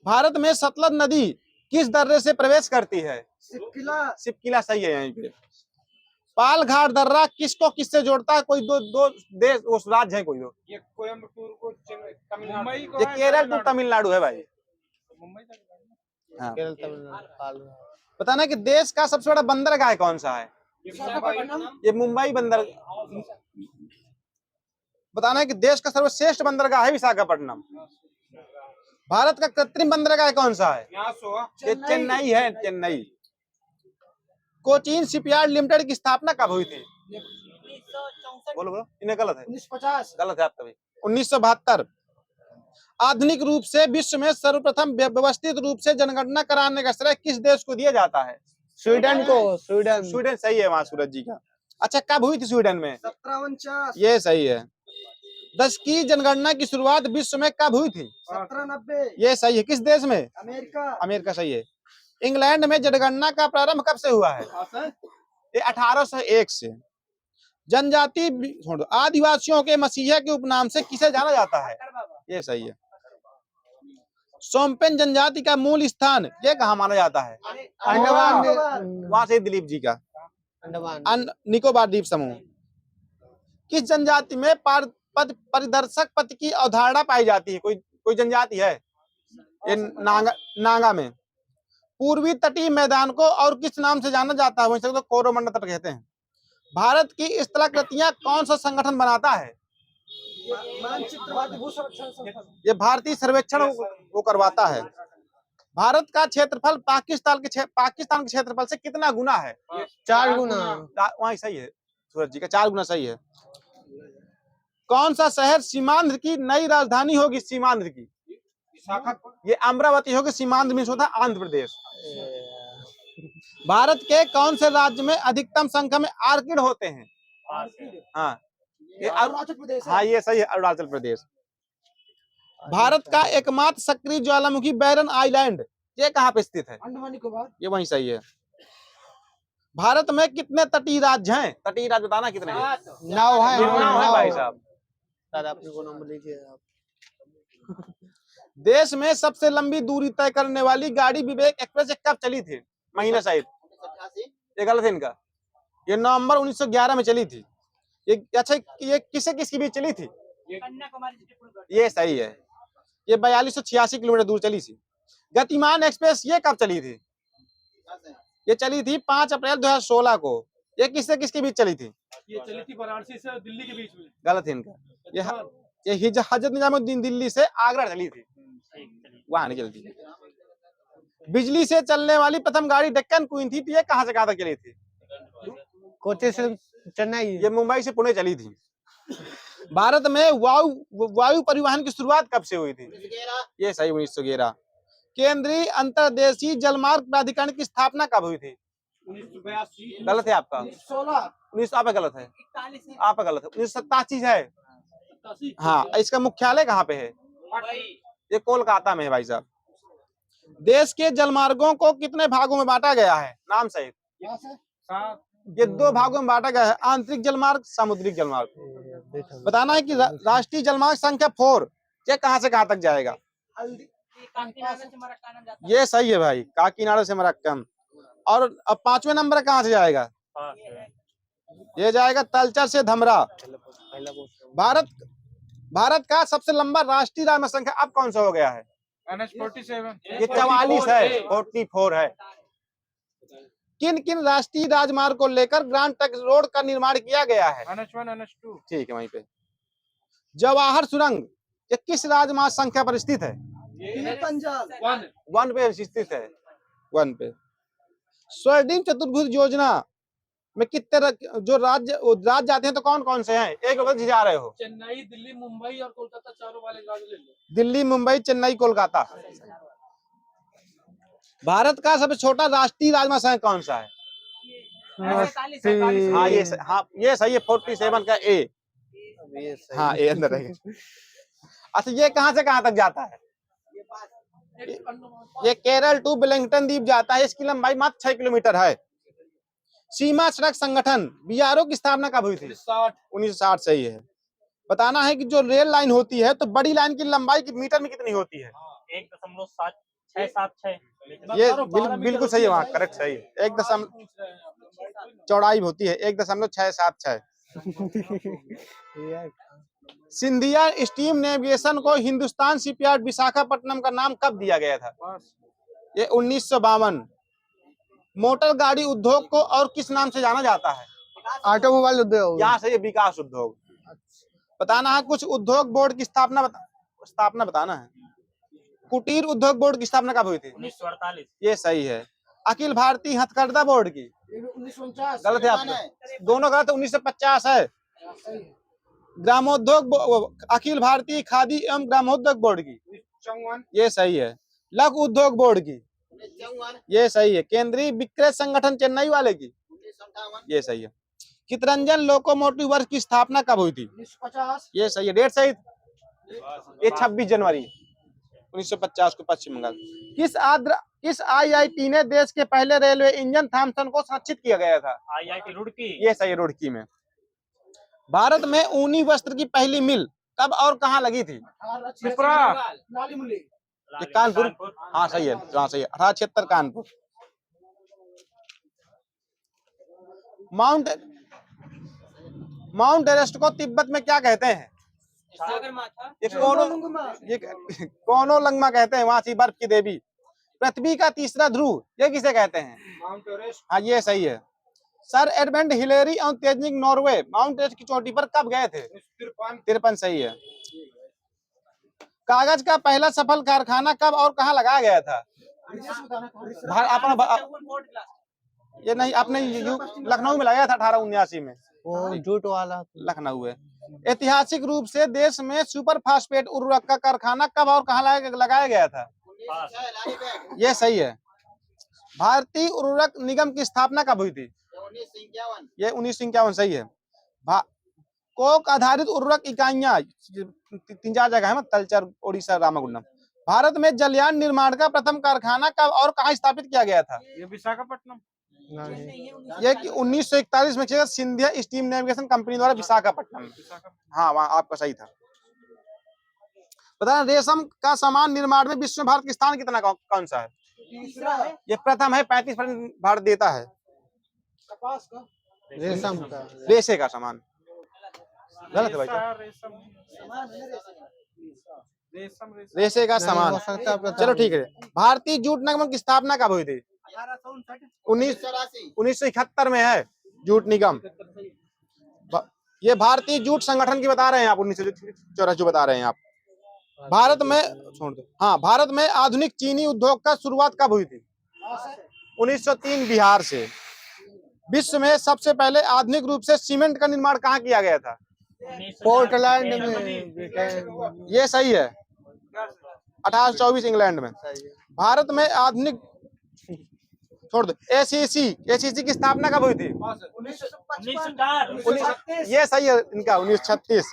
भारत में सतलज नदी किस दर्रे से प्रवेश करती है? सिपकिला सही है यहीं पे। पाल घाट दर्रा किसको किससे जोड़ता है? कोई दो देश उस राज्य है कोई दो? ये कोयम्बटूर को तमिलनाडु। ये केरल टू तमिलनाडु है भाई। हाँ। केरल तमिलनाडु। बताना कि देश का सबसे बड़ा बंदरगाह कौन सा है? ये मुंबई बंदर। बताना है कि देश का सर्वश्रेष्ठ बंदरगाह है विशाखापट्टनम। भारत का कृत्रिम बंदरगाह कौन सा है? ये चेन्नई है, चेन्नई। कोचीन शिपयार्ड लिमिटेड की स्थापना कब हुई थी? बोलो बोलो, इन्हें गलत है। 1950। गलत है आपका भी। 1972। आधुनिक रूप से विश्व में सर्वप्रथम व्यवस्थित रूप से जनगणना कराने का श्रेय किस देश को दिया जाता है? स्वीडन को, स्वीडन। स्वीडन सही है वहाँ सूरज जी का। अच्छा, कब हुई थी स्वीडन में? 1749। ये सही है। देश की जनगणना की शुरुआत विश्व में कब हुई थी? 1790। ये सही है। किस देश में? अमेरिका। अमेरिका सही है। इंग्लैंड में जनगणना का प्रारंभ कब से हुआ है? ये 1801 से। जनजाति छोड़ो, आदिवासियों के मसीहा के उपनाम से किसे जाना जाता है? ये सही है। सोमपेन जनजाति का मूल स्थान ये कहाँ माना जाता है? अंडमान। वहां से दिलीप जी का अंडमान। निकोबार द्वीप समूह। किस जनजाति में परिदर्शक पद की अवधारणा पाई जाती है? कोई जनजाति है? ये नागा में। पूर्वी तटीय मैदान को और किस नाम से जाना जाता है? वैसे तो कोरोमंडल तट कहते हैं। भारत की स्थलाकृतियां कौन सा संगठन बनाता है? मानचित्रवादी भूसर्वेक्षण संस्थान। ये भारतीय सर्वेक्षण वो करवाता है। भारत का क्षेत्रफल पाकिस्तान के क्षेत्रफल से कितना गुना है? 4 गुना। वहाँ सही है सूरज जी का, 4 गुना सही है। कौन सा शहर सीमांध्र की नई राजधानी होगी? सीमांध्र की ये अमरावती होगी। सीमांध्र में होता है आंध्र प्रदेश। भारत के कौन से राज्य में अधिकतम संख्या में आर्किड होते हैं? हाँ ये अरुणाचल प्रदेश। हाँ ये सही है, अरुणाचल प्रदेश। भारत का एकमात्र सक्रिय ज्वालामुखी बैरन आइलैंड ये कहाँ पे स्थित है? अंडमान निकोबार। ये वहीं सही है। भारत में कितने तटीय राज्य हैं? तटीय राज्य बताना कितने हैं? 9 है। 9 है भाई साहब। अपने को नंबर लीजिए आप। देश में सबसे लंबी दूरी तय करने वाली गाड़ी विवेक एक्सप्रेस कब चली थी? महीना शायद ये गलत है इनका। ये नवंबर 1911 में चली थी। ये अच्छा, ये किसकी बीच चली थी? ये सही है। ये 4286 किलोमीटर दूर चली थी। गतिमान एक्सप्रेस ये कब चली थी? ये चली थी 5 अप्रैल 2016 को। ये किसके बीच चली थी? ये चली थी वाराणसी से दिल्ली के बीच में। गलत है इनका। ये हजरत निजामुद्दीन दिल्ली से आगरा चली थी, वहां नहीं चलती। बिजली से चलने वाली प्रथम गाड़ी डेक्कन क्वीन थी, तो ये कहां से कहां तक चली थी? कोच्चि से चेन्नई। ये मुंबई से पुणे चली थी। भारत में वायु परिवहन की शुरुआत कब से हुई थी? ये सही, 1911। केंद्रीय अंतर्देशीय जलमार्ग प्राधिकरण की स्थापना कब हुई थी? 1982। गलत है आपका। 16। आप गलत है, आप गलत है। 1987 है। हाँ, इसका मुख्यालय कहाँ पे है? ये कोलकाता में है भाई साहब। देश के जलमार्गों को कितने भागों में बांटा गया है? नाम सहित। ये 2 भागों में बांटा गया है, आंतरिक जलमार्ग, सामुद्रिक जलमार्ग। बताना है कि राष्ट्रीय जलमार्ग संख्या 4 ये कहां से कहां तक जाएगा? ये सही है भाई, काकीनाडा से मरक्कम। और अब 5वें नंबर कहां से जाएगा? ये जाएगा तलचर से धमरा। भारत का सबसे लंबा राष्ट्रीय राजमार्ग संख्या अब कौन सा हो गया है? NH-47। ये 44 है, 44 है। किन किन राष्ट्रीय राजमार्ग को लेकर ग्रांड ट्रंक रोड का निर्माण किया गया है? NH1 NH2। ठीक है, वहीं पे। जवाहर सुरंग ये किस राजमार्ग संख्या पर स्थित है? पंजाब। 1 पे स्थित है, 1 पे। स्वर्णिम चतुर्भुज योजना में कितने जो राज्य जाते हैं तो कौन कौन से हैं? एक वक्त जा रहे हो। चेन्नई, दिल्ली, मुंबई और कोलकाता, चारों वाले राज्य ले लो। दिल्ली, मुंबई, चेन्नई, कोलकाता। भारत का सबसे छोटा राष्ट्रीय राजमार्ग संख्या कौन सा है? हाँ ये सही है, 47 का ए। हाँ ए अंदर है। अच्छा, ये कहां से कहां तक जाता है? ये केरल टू वेलिंगटन द्वीप जाता है। इसकी लंबाई मात्र 6 किलोमीटर है। सीमा सड़क संगठन बीआरओ की स्थापना कब हुई थी? 1960 सही है। बताना है कि जो रेल लाइन होती है तो बड़ी लाइन की लंबाई की मीटर में कितनी होती है? 1.676। ये बिल्कुल सही है, वहाँ करेक्ट सही है। 1 चौड़ाई होती है 1.676। सिंधिया स्टीम नेविगेशन को हिंदुस्तान शिपयार्ड विशाखापट्टनम का नाम कब दिया गया था? ये 1952। मोटर गाड़ी उद्योग को और किस नाम से जाना जाता है? ऑटोमोबाइल उद्योग। यहाँ से ये विकास उद्योग। बताना है कुछ उद्योग बोर्ड की स्थापना बताना है। कुटीर उद्योग बोर्ड की स्थापना कब हुई थी? 1948। ये सही है। अखिल भारतीय हथकरघा बोर्ड की? 1949। गलत है आपका, दोनों गलत है। 1950 है। ग्रामोद्योग अखिल भारतीय खादी एवं ग्रामोद्योग बोर्ड की? ये सही है। लघु उद्योग बोर्ड की? ये सही है। केंद्रीय विक्रय संगठन चेन्नई वाले की, ये सही है। चितरंजन लोकोमोटिव वर्क्स की स्थापना कब हुई थी? 1950। ये सही है। डेट सही, ये 26 जनवरी 1950 को पश्चिम बंगाल। किस आईआईटी ने देश के पहले रेलवे इंजन थॉमसन को संरक्षित किया गया था? आईआईटी रुड़की। ये सही है, रुड़की में। भारत में ऊनी वस्त्र की पहली मिल कब और कहाँ लगी थी? ये कानपुर। हाँ सही है, हाँ सही है, 1876 कानपुर। माउंट एवरेस्ट को तिब्बत में क्या कहते हैं? ये कोनोलंगमा कहते हैं, वहां से बर्फ की देवी। पृथ्वी का तीसरा ध्रुव ये किसे कहते हैं? Mount Everest. हाँ ये सही है। सर एडमंड हिलेरी और तेजनिक नॉर्वे माउंट एवरेस्ट की चोटी पर कब गए थे? 53 सही है। कागज का पहला सफल कारखाना कब और कहाँ लगाया गया था? अपना ये नहीं, अपने लखनऊ में लगाया था 1879 में। वो जूट वाला लखनऊ है। ऐतिहासिक रूप से देश में सुपर फास्फेट उर्वरक का कारखाना कब और कहाँ लगाया गया था? ये सही है। भारतीय उर्वरक निगम की स्थापना कब हुई थी? ये 1951 सही है। कोक आधारित उर्वरक इकाइयां 3-4 जगह है, तलचर, ओडिशा, रामागुंडम। भारत में जलयान निर्माण का प्रथम कारखाना कब और कहाँ स्थापित किया गया था? ये विशाखापट्टनम। ये 1941 में सिंधिया स्टीम नेविगेशन कंपनी द्वारा विशाखापट्टनम। हाँ वहाँ आपका सही था। बताना रेशम का सामान निर्माण में विश्व में भारत का स्थान कितना कौन सा है? तीसरा है। ये प्रथम है, 35% भारत देता है। कपास का, रेशम का, रेशे का सामान गलत है भाई। रेशे का सामान, चलो ठीक है। भारतीय जूट निगम की स्थापना कब हुई थी? 1971 में है जूट निगम। ये भारतीय जूट संगठन की बता रहे हैं आप, 1984 जो बता रहे हैं आप। भारत में छोड़ दो। हाँ, भारत में आधुनिक चीनी उद्योग का शुरुआत कब हुई थी? 1903 बिहार से। विश्व में सबसे पहले आधुनिक रूप से सीमेंट का निर्माण कहाँ किया गया था? पोर्टलैंड में। ये सही है, 1824 इंग्लैंड में। भारत में आधुनिक छोड़ दो। एसीसी की स्थापना कब हुई थी? 1904। ये सही है इनका, 1936।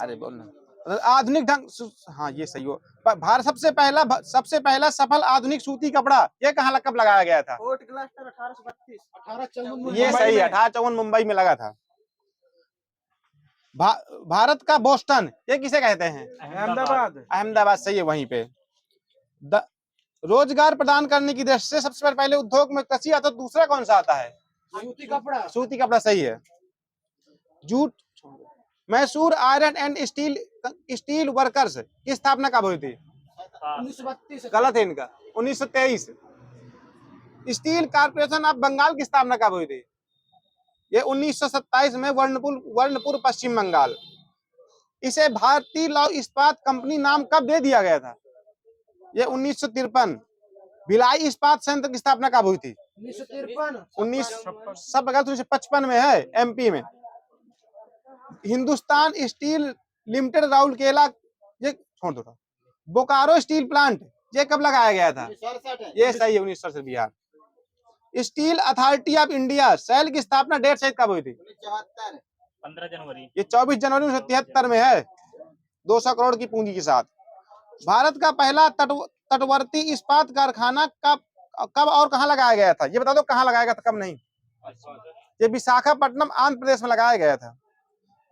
अरे बोलना आधुनिक ढंग। हाँ ये सही हो। भारत सबसे पहला सफल आधुनिक सूती कपड़ा ये कहाँ कब लगाया गया था? 1832। ये सही है, 1854 मुंबई में लगा था। भारत का बोस्टन ये किसे कहते हैं? अहमदाबाद सही है, वहीं पे। रोजगार प्रदान करने की दृष्टि से सबसे पहले उद्योग में कृषि आता, दूसरा कौन सा आता है? सूती कपड़ा सही है। Jute Mysore iron and steel workers की स्थापना कब हुई थी? 1932। गलत है इनका, 1923। स्टील कॉर्पोरेशन ऑफ बंगाल की स्थापना कब हुई थी? ये 1927 में वर्णपुर पश्चिम बंगाल। इसे भारतीय लौह इस्पात कंपनी नाम कब दे दिया गया था? ये 1953। भिलाई इस्पात संयंत्र की स्थापना कब हुई थी? 1955 में है, एमपी में। हिंदुस्तान स्टील लिमिटेड राउरकेला, ये छोड़ दो। बोकारो स्टील प्लांट ये कब लगाया गया था? ये सही है, 1967 Bihar. Steel Authority of India SAIL की स्थापना डेट सहित कब हुई थी? 15 जनवरी। ये 24 जनवरी 1973 में है, 200 करोड़ की पूंजी के साथ। भारत का पहला तटवर्ती इस्पात कारखाना कब और कहां लगाया गया था? ये बता दो कहां लगाया गया था, कब नहीं। ये विशाखापट्टनम आंध्र प्रदेश में लगाया गया था।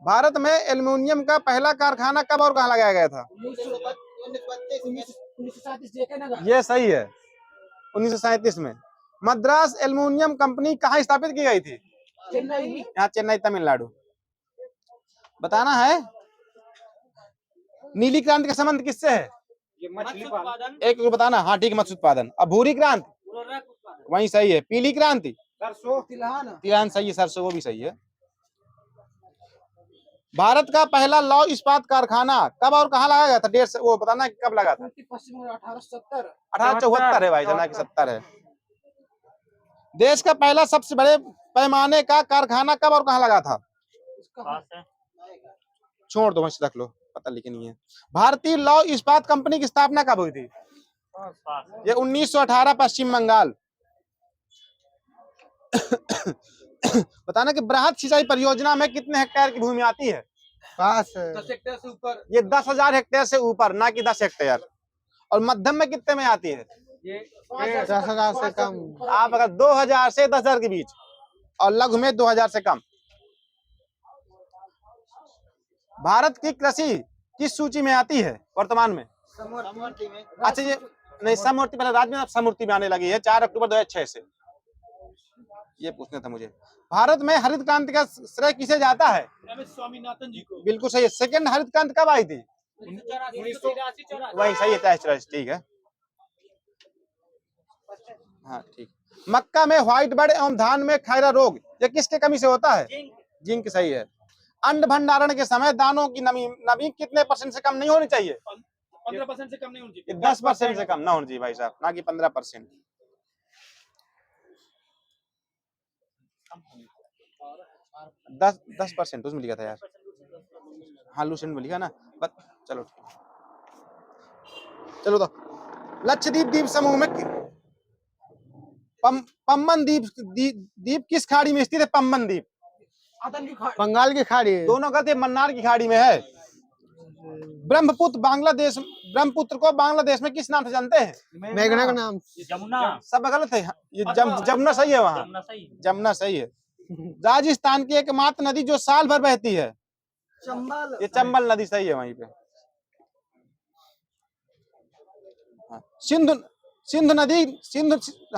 भारत में एल्युमिनियम का पहला कारखाना कब और कहां लगाया गया था? 1937। ये सही है, 1937 में। मद्रास एल्युमिनियम कंपनी कहाँ स्थापित की गई थी? चेन्नई। यहाँ चेन्नई, तमिलनाडु। बताना है नीली क्रांति का संबंध किससे है? एक बताना। हाँ ठीक है, मत्स्य उत्पादन। अब भूरी क्रांति वही सही है। पीली क्रांति तिलहन सही है, सरसों वो भी सही है। भारत का पहला लौह इस्पात कारखाना कब और कहाँ लगाया गया था? डेट से वो बताना कब लगा था? 1874 है भाई, जना की 70 है। देश का पहला सबसे बड़े पैमाने का कारखाना कब और कहाँ लगा था? छोड़ दो, वैसे रख लो, पता लिखे नहीं है। भारतीय लौह इस्पात कंपनी की स्थापना कब हुई थी? ये 1918, पश्चिम बंगाल। बताना कि बृहद सिंचाई परियोजना में कितने हेक्टेयर की भूमि आती है? पास है। 10 हेक्टेयर से ऊपर। ये 10,000 हेक्टेयर से ऊपर, ना कि 10 हेक्टेयर। और मध्यम में कितने में आती है? ये 10,000 से कम। आप अगर 2000 से 10,000 के बीच, और लघु में 2000 से कम। भारत की कृषि किस सूची में आती है वर्तमान में? समूर्ति में। अच्छा, ये नहीं, समूर्ति पहले राज्य में, अब समूर्ति में आने लगी है 4 अक्टूबर 2006 से। ये पूछना था मुझे। भारत में हरित क्रांति का श्रेय किसे जाता है? स्वामीनाथन जी को। बिल्कुल सही है। सेकंड हरित क्रांति कब आई थी? 1983। वही सही है, 83, ठीक है। हाँ ठीक। मक्का में व्हाइट बर्ड एवं धान में खैरा रोग, ये किसके कमी से होता है? जिंक, सही है। अन्न भंडारण के समय दानों की नमी कितने % से कम नहीं होनी चाहिए? 15% से कम नहीं होनी चाहिए। 10% से कम ना होनी चाहिए भाई साहब, ना कि 15%। 10% उसमें लिखा था यार। हाँ, लूसेंट में लिखा ना, चलो चलो। तो लक्षद्वीप द्वीप समूह में पम्बन द्वीप किस खाड़ी में स्थित है? पम्बन द्वीप बंगाल की खाड़ी है। दोनों गलत है, मन्नार की खाड़ी में है। ब्रह्मपुत्र को बांग्लादेश में किस नाम से जानते हैं? मेघना का नाम। जमुना। सब गलत है। ये जमुना सही है, वहाँ जमुना सही है। राजस्थान की एकमात्र नदी जो साल भर बहती है? चंबल। ये चंबल नदी सही है वहीं पे।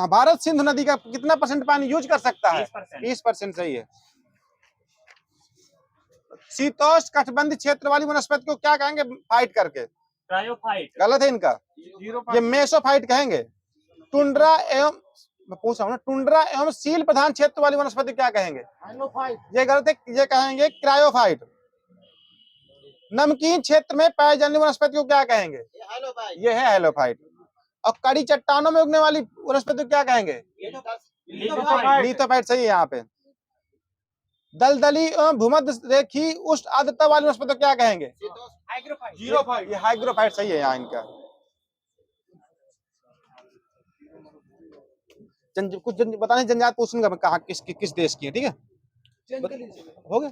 भारत सिंधु नदी का कितना % पानी यूज कर सकता है? 20% सही है। शीतोष्ण कटिबंधीय क्षेत्र वाली वनस्पति को क्या कहेंगे फाइट करके? क्रायोफाइट। गलत है इनका, ये मेसोफाइट कहेंगे। टुंड्रा एवं, मैं पूछ रहा हूँ ना, टुंड्रा एवं सील प्रधान क्षेत्र वाली वनस्पति क्या कहेंगे? ये गलत है, ये कहेंगे क्रायोफाइट। नमकीन क्षेत्र में पाए जाने वाली वनस्पति को क्या कहेंगे? ये है हेलोफाइट। और कड़ी चट्टानों में उगने वाली वनस्पति को क्या कहेंगे? लिथोफाइट सही है यहाँ पे। दलदली एवं भूमध्य रेखी उष्ण आर्द्रता वाली वनस्पति को क्या कहेंगे? ये हाइग्रोफाइट सही है यहाँ इनका। कुछ बताने जनजात पूछूंगा मैं, कहा किस देश की है, ठीक है? हो गया।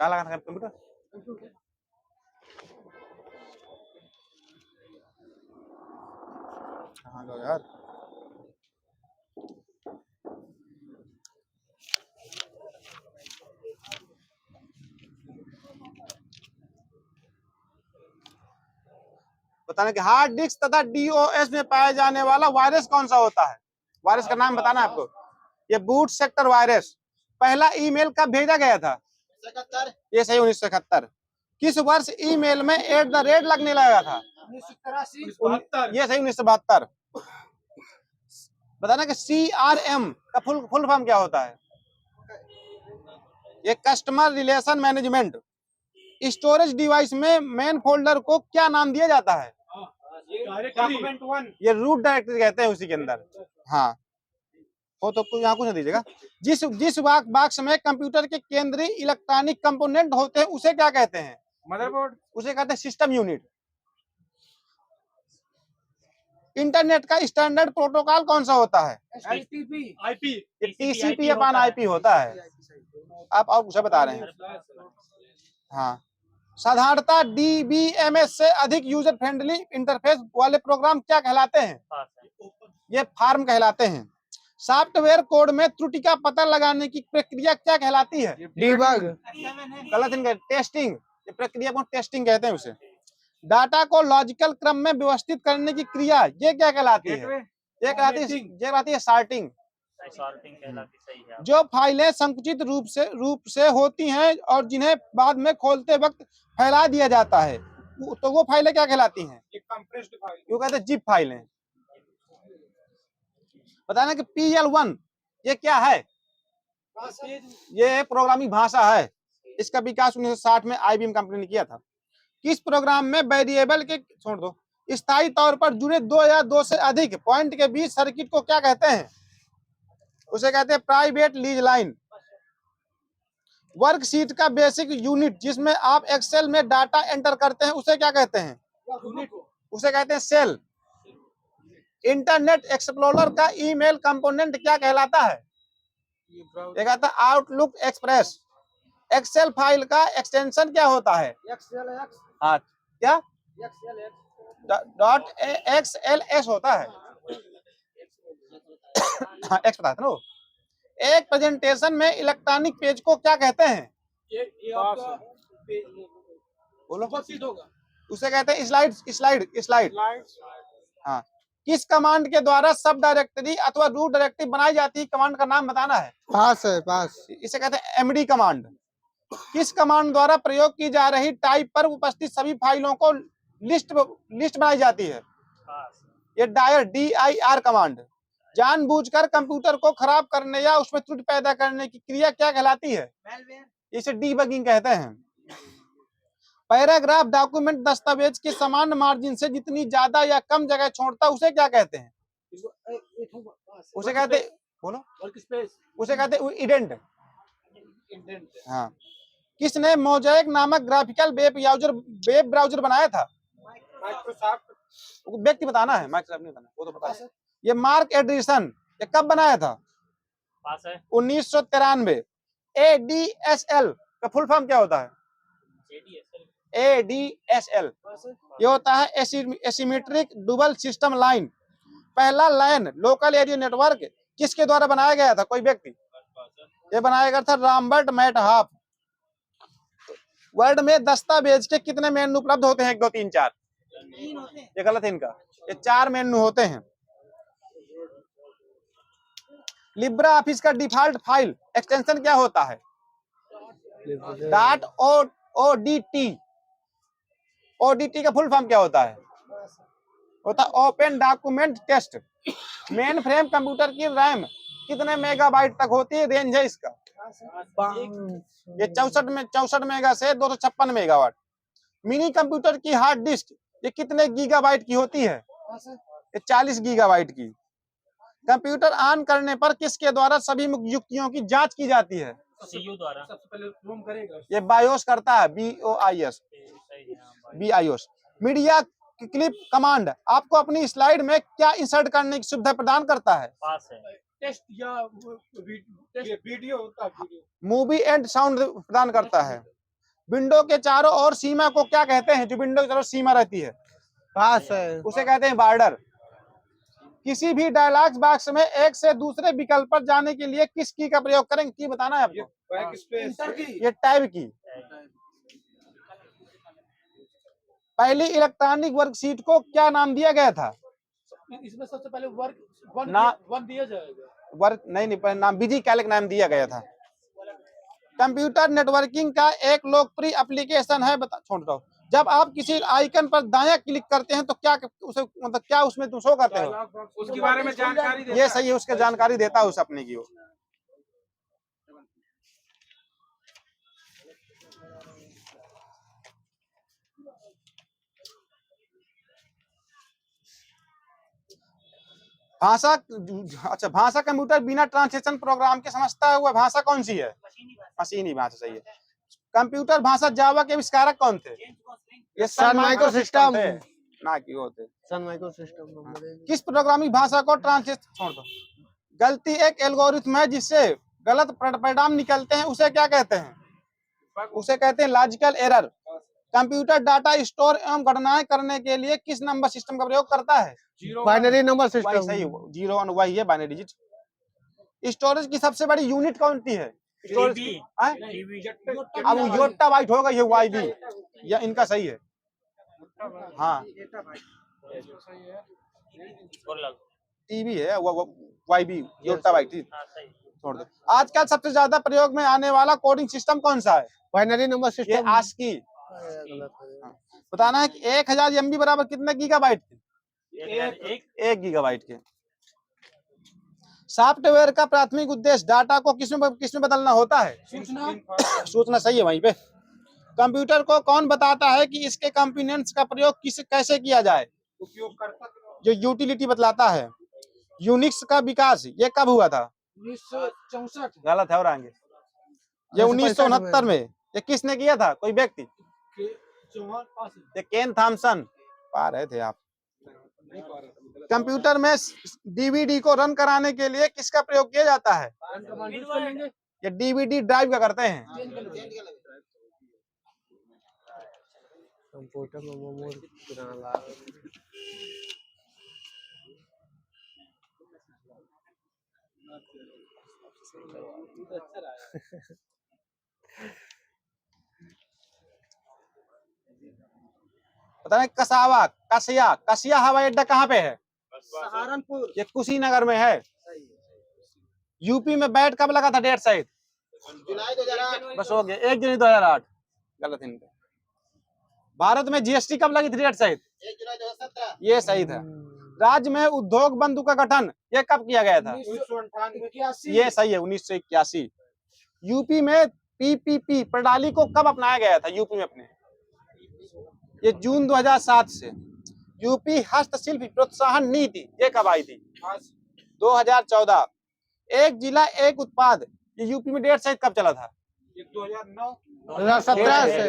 कहाँ लगाना है कंप्यूटर? कहाँ गया यार? बताना कि हार्ड डिस्क तथा DOS में पाया जाने वाला वायरस कौन सा होता है? वायरस का नाम बताना है आपको। ये बूट सेक्टर वायरस। पहला ईमेल कब भेजा गया था? 71। ये सही, 1971। किस वर्ष ईमेल में @ लगने लगा था? 1983। ये सही, 1972। बताना कि CRM का फुल फॉर्म क्या होता है? ये customer relation management. Storage device में मेन फोल्डर को क्या नाम दिया जाता है? ये रूट डायरेक्टरी कहते हैं उसी के अंदर। हाँ, हो तो यहाँ कुछ नहीं दीजिएगा। जिस बॉक्स में कंप्यूटर के केंद्रीय इलेक्ट्रॉनिक कंपोनेंट होते हैं उसे क्या कहते हैं? मदरबोर्ड। उसे कहते हैं सिस्टम यूनिट। इंटरनेट का स्टैंडर्ड प्रोटोकॉल कौन सा होता है? TCP/IP होता है। आप और कुछ बता रहे हैं? हाँ। साधारणतः DBMS से अधिक यूजर फ्रेंडली इंटरफेस वाले प्रोग्राम क्या कहलाते हैं? ये फार्म कहलाते हैं। सॉफ्टवेयर कोड में त्रुटि का पता लगाने की प्रक्रिया क्या कहलाती है? डीबग। गलत इनका, टेस्टिंग। ये प्रक्रिया को टेस्टिंग कहते हैं उसे। डाटा को लॉजिकल क्रम में व्यवस्थित करने की क्रिया ये क्या कहलाती है? ये कहलाती है सॉर्टिंग। जो फाइलें संकुचित रूप से होती हैं और जिन्हें बाद में खोलते वक्त फैला दिया जाता है, तो वो फाइलें क्या कहलाती हैं? क्यों कहते हैं जिप फाइलें। बताना कि PL1 ये क्या है? ये प्रोग्रामिंग भाषा है। इसका विकास 1960 में IBM कंपनी ने किया था। किस प्रोग्राम में वेरिएबल के, छोड़ दो, स्थायी तौर पर जुड़े दो या दो से अधिक पॉइंट के बीच सर्किट को क्या कहते हैं? उसे कहते हैं प्राइवेट लीज लाइन। वर्कशीट का बेसिक यूनिट जिसमें आप एक्सेल में डाटा एंटर करते हैं उसे क्या कहते हैं? उसे कहते हैं सेल। इंटरनेट एक्सप्लोरर का ईमेल कंपोनेंट क्या कहलाता है? ये कहता है आउटलुक एक्सप्रेस। एक्सेल फाइल का एक्सटेंशन क्या होता है? हाँ, क्या .xls होता है। हाँ, एक्स पता था ना। एक प्रेजेंटेशन में इलेक्ट्रॉनिक पेज को क्या कहते हैं? ये आपका बोलो। वर्कशीट होगा। उसे कहते हैं स्लाइड। हाँ, किस कमांड के द्वारा सब डायरेक्टरी अथवा रूट डायरेक्टरी बनाई जाती है? कमांड का नाम बताना है। पास। इसे कहते हैं एमडी कमांड। किस कमांड द्वारा प्रयोग की जा रही टाइप पर उपस्थित सभी फाइलों को लिस्ट बनाई जाती है? ये DIR कमांड। जानबूझकर कंप्यूटर को खराब करने या उसमें त्रुटि पैदा करने की क्रिया क्या कहलाती है? इसे डीबगिंग कहते हैं। पैराग्राफ डॉक्यूमेंट दस्तावेज के समान मार्जिन से जितनी ज्यादा या कम जगह छोड़ता उसे क्या कहते हैं? उसे कहते हैं, बोलो। वर्कस्पेस। उसे कहते हैं इंडेंट। हाँ, किसने मोज़ेक नामक ग्राफिकल वेब ब्राउजर बनाया था? माइक्रोसॉफ्ट। व्यक्ति बताना है, माइक्रोसॉफ्ट नहीं बताना, वो तो पता है। ये मार्क एंडरसन। ये कब बनाया था? पास है। 1993। ADSL का फुल फॉर्म क्या होता है? ADSL ये होता है एसिमेट्रिक डुअल सिस्टम लाइन। पहला लैन लोकल एरिया नेटवर्क किसके द्वारा बनाया गया था? कोई व्यक्ति। ये बनाया गया था रॉबर्ट मैटहाफ। वर्ड में दस्तावेज के कितने मेन्यू उपलब्ध होते हैं? 1 2 3 4। ये गलत है इनका, ये 4 मेन्यू होते हैं। लिब्रा ऑफिस का डिफॉल्ट फाइल एक्सटेंशन क्या होता है? .ODT। ODT का फुल फॉर्म क्या होता है? होता open document text. Mainframe computer की रैम कितने मेगाबाइट तक होती है? रेंज है इसका ये 64 मेगा से 256 मेगावाट। मिनी कंप्यूटर की हार्ड डिस्क ये कितने गीगाबाइट की होती है? ये 40 गीगाबाइट की। कंप्यूटर ऑन करने पर किसके द्वारा सभी युक्तियों की जांच की जाती है? सीयू द्वारा। सबसे पहले रूम करेगा। ये बायोस करता है, BIOS। मीडिया क्लिप कमांड आपको अपनी स्लाइड में क्या इंसर्ट करने की सुविधा प्रदान करता है? पास है। टेस्ट या वीडियो होता है। मूवी एंड साउंड प्रदान करता है। विंडो के चारों ओर सीमा को क्या कहते हैं? जो विंडो के चारों सीमा रहती है, पास है। उसे कहते हैं बॉर्डर। किसी भी डायलॉग बॉक्स में एक से दूसरे विकल्प पर जाने के लिए किस की का प्रयोग करेंगे? की बताना है आपको। ये टैब की। पहली इलेक्ट्रॉनिक वर्कशीट को क्या नाम दिया गया था? इसमें सबसे पहले वन दिया जाएगा। वर्क नहीं, पर नाम बिजी कैलक नाम दिया गया था। कंप्यूटर नेटवर्किंग का एक लोकप्रिय एप्लीकेशन है, छोड़ दो। जब आप किसी आइकन पर दायां क्लिक करते हैं तो क्या उसे मतलब क्या उसमें तुम शो करते हो? उसके बारे में जानकारी देता ये सही है, उसके जानकारी देता है उस अपने की। भाषा, अच्छा, भाषा कंप्यूटर बिना ट्रांसलेशन प्रोग्राम के समझता है, वह भाषा कौन सी है? मशीनी भाषा। सही है। कंप्यूटर भाषा जावा के आविष्कारक कौन थे? ये सन माइक्रोसिस्टम थे ना कि वो थे सन माइक्रोसिस्टम। किस प्रोग्रामिंग भाषा को ट्रांसलेट छोड़ दो। गलती एक एल्गोरिथम है जिससे गलत परिणाम निकलते हैं, उसे क्या कहते हैं? उसे कहते हैं logical error. Computer data store एवं गणनाएं करने के लिए किस नंबर सिस्टम का प्रयोग करता है? बाइनरी नंबर वही सिस्टम। सही, 0 1 वही है, बाइनरी डिजिट। स्टोरेज की सबसे बड़ी यूनिट कौन सी है? अब वो योटा बाइट होगा, ये YB या इनका सही है। हाँ, टीबी है, YB योटा बाइट। छोड़ दो। आजकल सबसे ज्यादा प्रयोग में आने वाला कोडिंग सिस्टम कौन सा है? बाइनरी नंबर ये सिस्टम। ASCII। बताना है कि 1000 MB बराबर कितने गीगाबाइट के? 1 गीगाबाइट के। सॉफ्टवेयर का प्राथमिक उद्देश्य डाटा को किसमें बदलना होता है? सूचना। सही है वहीं पे। कंप्यूटर को कौन बताता है कि इसके कंपोनेंट्स का प्रयोग कैसे किया जाए? उपयोगकर्ता जो यूटिलिटी बतलाता है। यूनिक्स का विकास ये कब हुआ था? 1964 गलत है और आगे। ये 1969 में। ये किसने किया था? कोई व्यक्ति? के चौहान पास ये केन थॉमसन। पा रहे थे आप। नहीं पा रहा था। कंप्यूटर में डीवीडी को रन कराने के लिए किसका प्रयोग किया जाता है? यूज कर लेंगे। ये डीवीडी ड्राइव का करते हैं। कंप्यूटर में मेमोरी कितना लाग पता नहीं कसावा कसिया कसिया हवाई अड्डा कहाँ पे है? सहारनपुर। ये कुशीनगर में है। यूपी में बैट कब लगा था? डेट सहित जुलाई 2008। बस हो गया 1 जनवरी 2008। गलत हिंट। भारत में जीएसटी कब लगी थी? डेट सहित 1 जुलाई 2017। ये सही था। राज्य में उद्योग बंधु का गठन ये कब किया गया था? 1998। ये सही है 1981। यूपी में पीपीपी प्रणाली को कब अपनाया गया था? यूपी में अपने ये जून 2007 से। यूपी हस्तशिल्प प्रोत्साहन नीति ये कब आई थी? 2014। एक जिला एक उत्पाद ये यूपी में डेट सहित कब चला था? 2009। 2017 से।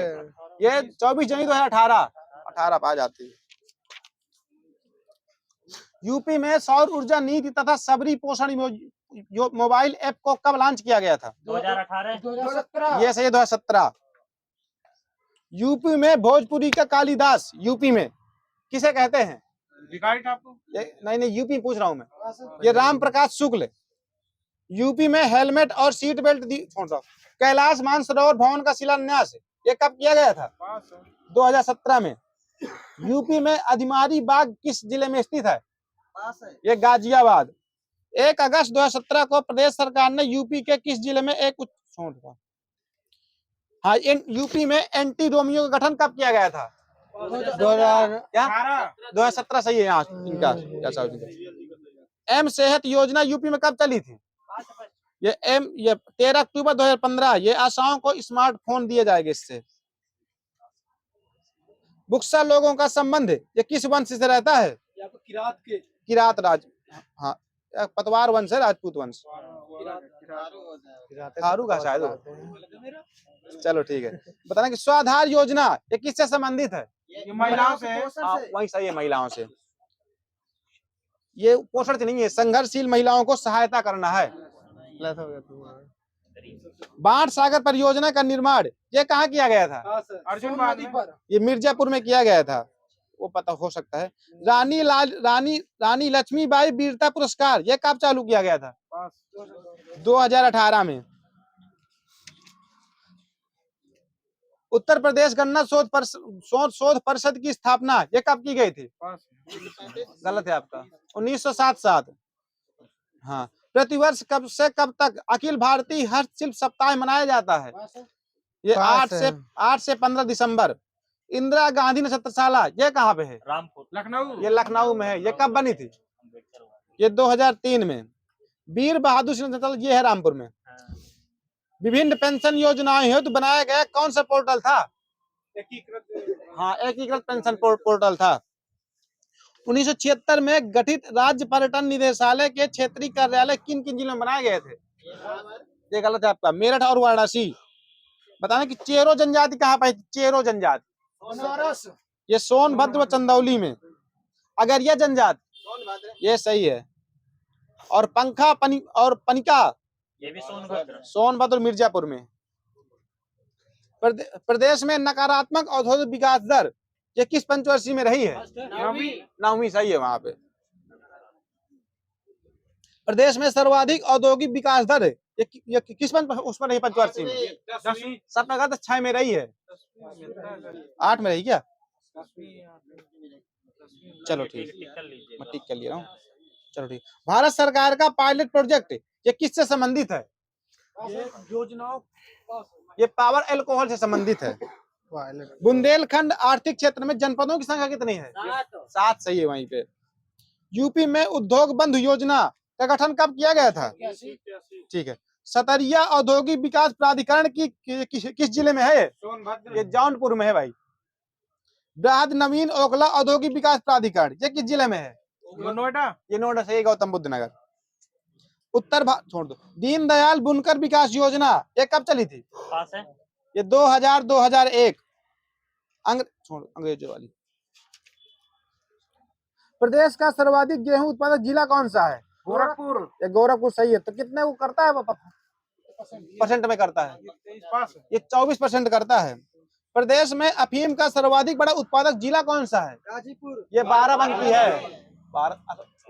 ये 24 जनवरी 2018 पा जाती है। यूपी में सौर ऊर्जा नीति तथा सबरी पोषण मोबाइल ऐप को कब लॉन्च किया गया था? 2017। ये सही है 2017। यूपी में भोजपुरी का कालिदास यूपी में किसे कहते हैं? नहीं यूपी पूछ रहा हूं मैं। ये राम प्रकाश शुक्ल। यूपी में हेलमेट और सीट बेल्ट कैलाश मानसरोवर भवन का शिलान्यास ये कब किया गया था? 2017 में। यूपी में अधिमारी बाग किस जिले में स्थित है? ये गाजियाबाद। 1 अगस्त 2017 को प्रदेश सरकार ने यूपी के किस जिले में एक हाँ यूपी में एंटी रोमियो का गठन कब किया गया था? 2017 सही है यहाँ इनका। एम सेहत योजना यूपी में कब चली थी? ये 13 अक्टूबर 2015। ये आशाओं को स्मार्टफोन दिए जाएंगे इससे। बुक्सा लोगों का संबंध ये किस वंश से रहता है? किरात राज। हाँ पतवार वंश है, राजपूत वंश। थारू का शायद हो। चलो ठीक है। बताना कि स्वाधार योजना ये किससे संबंधित है? महिलाओं से। हाँ वही सही है, महिलाओं से। ये पोषण से नहीं है, संघर्षशील महिलाओं को सहायता करना है। बाढ़ सागर परियोजना का निर्माण ये कहाँ किया गया था? अर्जुन नदी पर। ये मिर्जापुर में किया गया था। वो पता हो सकता है। रानी लक्ष्मीबाई वीरता पुरस्कार ये कब चालू किया गया था? 2018 में। उत्तर प्रदेश गन्ना शोध परिषद की स्थापना ये कब की गई थी? गलत है आपका। 1907। हाँ। प्रतिवर्ष कब से कब तक अखिल भारतीय हस्तशिल्प सप्ताह मनाया जाता है? ये 8 से 15 दिसंबर। इंदिरा गांधी नक्षत्रशाला ये कहाँ पे है? रामपुर लखनऊ। ये लखनऊ में है। ये कब बनी थी? ये 2003 में। वीर बहादुर नक्षत्रशाला ये है रामपुर में। विभिन्न पेंशन योजनाएं हेतु बनाया गया कौन सा पोर्टल था? एकीकृत पेंशन पोर्टल था। 1976 में गठित राज्य पर्यटन निदेशालय के क्षेत्रीय कार्यालय किन किन जिलों में बनाए गए थे? ये गलत है आपका। मेरठ और वाराणसी। बताना कि चेरो जनजाति कहाँ पर? चेरो जनजाति ये सोनभद्र व चंदौली में। अगरिया जनजाति ये सही है। और पनिका ये भी सोनभद्र। सोनभद्र मिर्जापुर में। प्रदेश में नकारात्मक औद्योगिक विकास दर ये किस पंचवर्षीय में रही है? 9वीं सही है वहां पे। प्रदेश में सर्वाधिक औद्योगिक विकास दर ये किस उस पर रही पंचवर्षीय में? 10वीं। सबने कहा था 6 में रही है। 8 में रही क्या? चलो ठीक मैं टिक कर ले रहा हूँ। चलो ठीक। भारत सरकार का पायलट प्रोजेक्ट ये किससे संबंधित है? योजनाओं ये पावर अल्कोहल से संबंधित है। बुंदेलखंड आर्थिक क्षेत्र में जनपदों की संख्या कितनी है? 7 सही है वहीं पे। यूपी में उद्योग बंधु योजना का गठन कब किया गया था? ठीक है। सतरिया औद्योगिक विकास प्राधिकरण की किस जिले में है? सोनभद्र। ये जौनपुर में है भाई। बृहद नवीन ओखला औद्योगिक विकास प्राधिकरण ये किस जिले में है? नोएडा। ये नोएडा से, गौतम बुद्ध नगर। छोड़ दो। दीनदयाल बुनकर विकास योजना ये कब चली थी? पास है। ये 2000-2001। छोड़ अंग्रेजों वाली। प्रदेश का सर्वाधिक गेहूं उत्पादक जिला कौन सा है? गोरखपुर। ये गोरखपुर सही है। तो कितने वो करता है वो परसेंट में करता है? ये 24% करता है। प्रदेश में अफीम का सर्वाधिक बड़ा उत्पादक जिला कौन सा है? गाजीपुर। ये बाराबंकी है।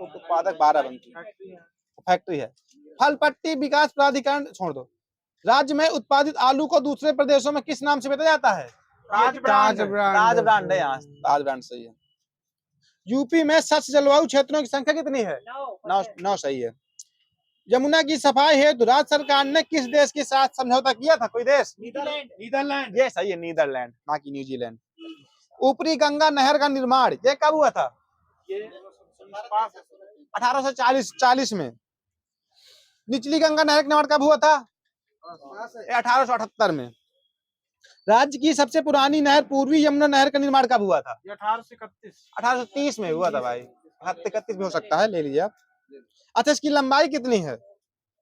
उत्पादक बाराबंकी फैक्ट्री है। फल पट्टी विकास प्राधिकरण छोड़ दो। राज्य में उत्पादित आलू को दूसरे प्रदेशों में किस नाम से बेचा जाता है? ताज ब्रांड। ताज ब्रांड है। यहाँ ताज ब्रांड सही है। यूपी में सच जलवायु क्षेत्रों की संख्या कितनी है? 9 सही है। यमुना की सफाई हेतु राज्य सरकार ने किस देश के साथ समझौता किया था? कोई देश? नीदरलैंड। ये सही है, नीदरलैंड ना कि न्यूजीलैंड। ऊपरी गंगा नहर का निर्माण ये कब हुआ था? ये 1840 में। निचली गंगा नहर का निर्माण कब हुआ था? 1878 में। राज्य की सबसे पुरानी नहर पूर्वी यमुना नहर का निर्माण कब हुआ था? 1830 में हुआ था भाई। 31 भी हो सकता है, ले लीजिए आप। अच्छा, इसकी लंबाई कितनी है?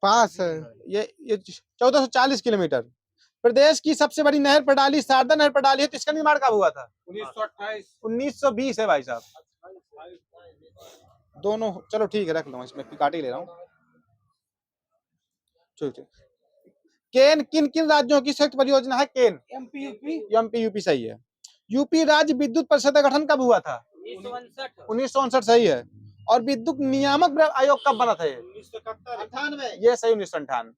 5 है। ये 1440 किलोमीटर। प्रदेश की सबसे बड़ी नहर प्रणाली शारदा नहर प्रणाली है, तो इसका निर्माण कब हुआ था? 1920 है भाई साहब। दोनों चलो ठीक है, रख लो, इसमें काट ही ले रहा हूँ। ठीक। केन किन किन राज्यों की संयुक्त परियोजना है? केन एमपी यूपी सही है। यूपी राज्य विद्युत परिषद का गठन कब हुआ था? 1959 सही है। और विद्युत नियामक आयोग कब बना था? 1998। ये सही, 1998।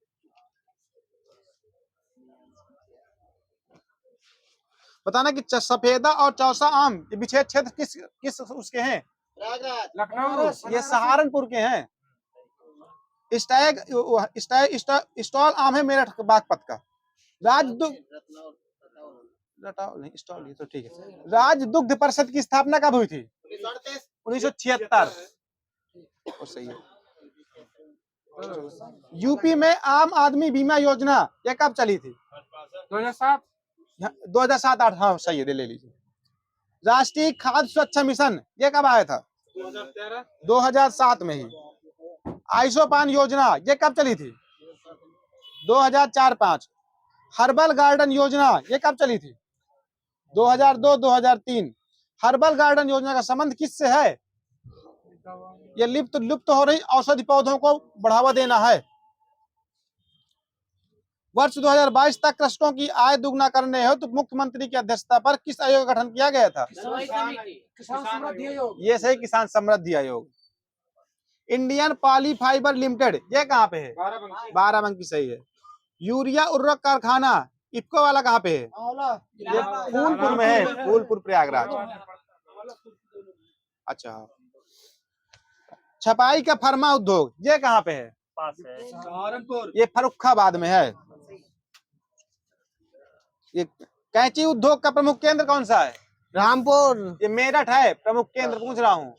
बताना कि सफेदा और चौसा आम के विशेष क्षेत्र किस उसके हैं? लखनऊ। ये सहारनपुर के हैं। स्टॉल आम है मेरठ बागपत का। स्टॉल ये तो ठीक है। राज्य दुग्ध परिषद की स्थापना कब हुई थी? 1976। सही है। यूपी में आम आदमी बीमा योजना ये कब चली थी? 2007। 2007-8। हाँ सही है, ले लीजिए। राष्ट्रीय खाद्य सुरक्षा मिशन ये कब आया था? 2007 में ही। आयुष्मान योजना ये कब चली थी? 2004-5। हर्बल गार्डन योजना ये कब चली थी? 2002-2003। हर्बल गार्डन योजना का संबंध किससे है? ये लुप्त हो रही औषधि पौधों को बढ़ावा देना है। वर्ष 2022 तक कृषकों की आय दुगना करने हेतु मुख्यमंत्री की अध्यक्षता पर किस आयोग का गठन किया गया था? किसान समृद्धि आयोग। ये सही, किसान समृद्धि आयोग। इंडियन पॉली फाइबर लिमिटेड ये कहाँ पे है? बाराबंकी सही है। यूरिया उर्वरक कारखाना इफको वाला कहाँ पे है? ये फूलपुर में है, फूलपुर प्रयागराज। अच्छा। छपाई का फरमा उद्योग ये कहाँ पे है? सहारनपुर। ये फर्रुखाबाद में है। ये कैंची उद्योग का प्रमुख केंद्र कौन सा है? रामपुर। ये मेरठ है। प्रमुख केंद्र पूछ रहा हूँ।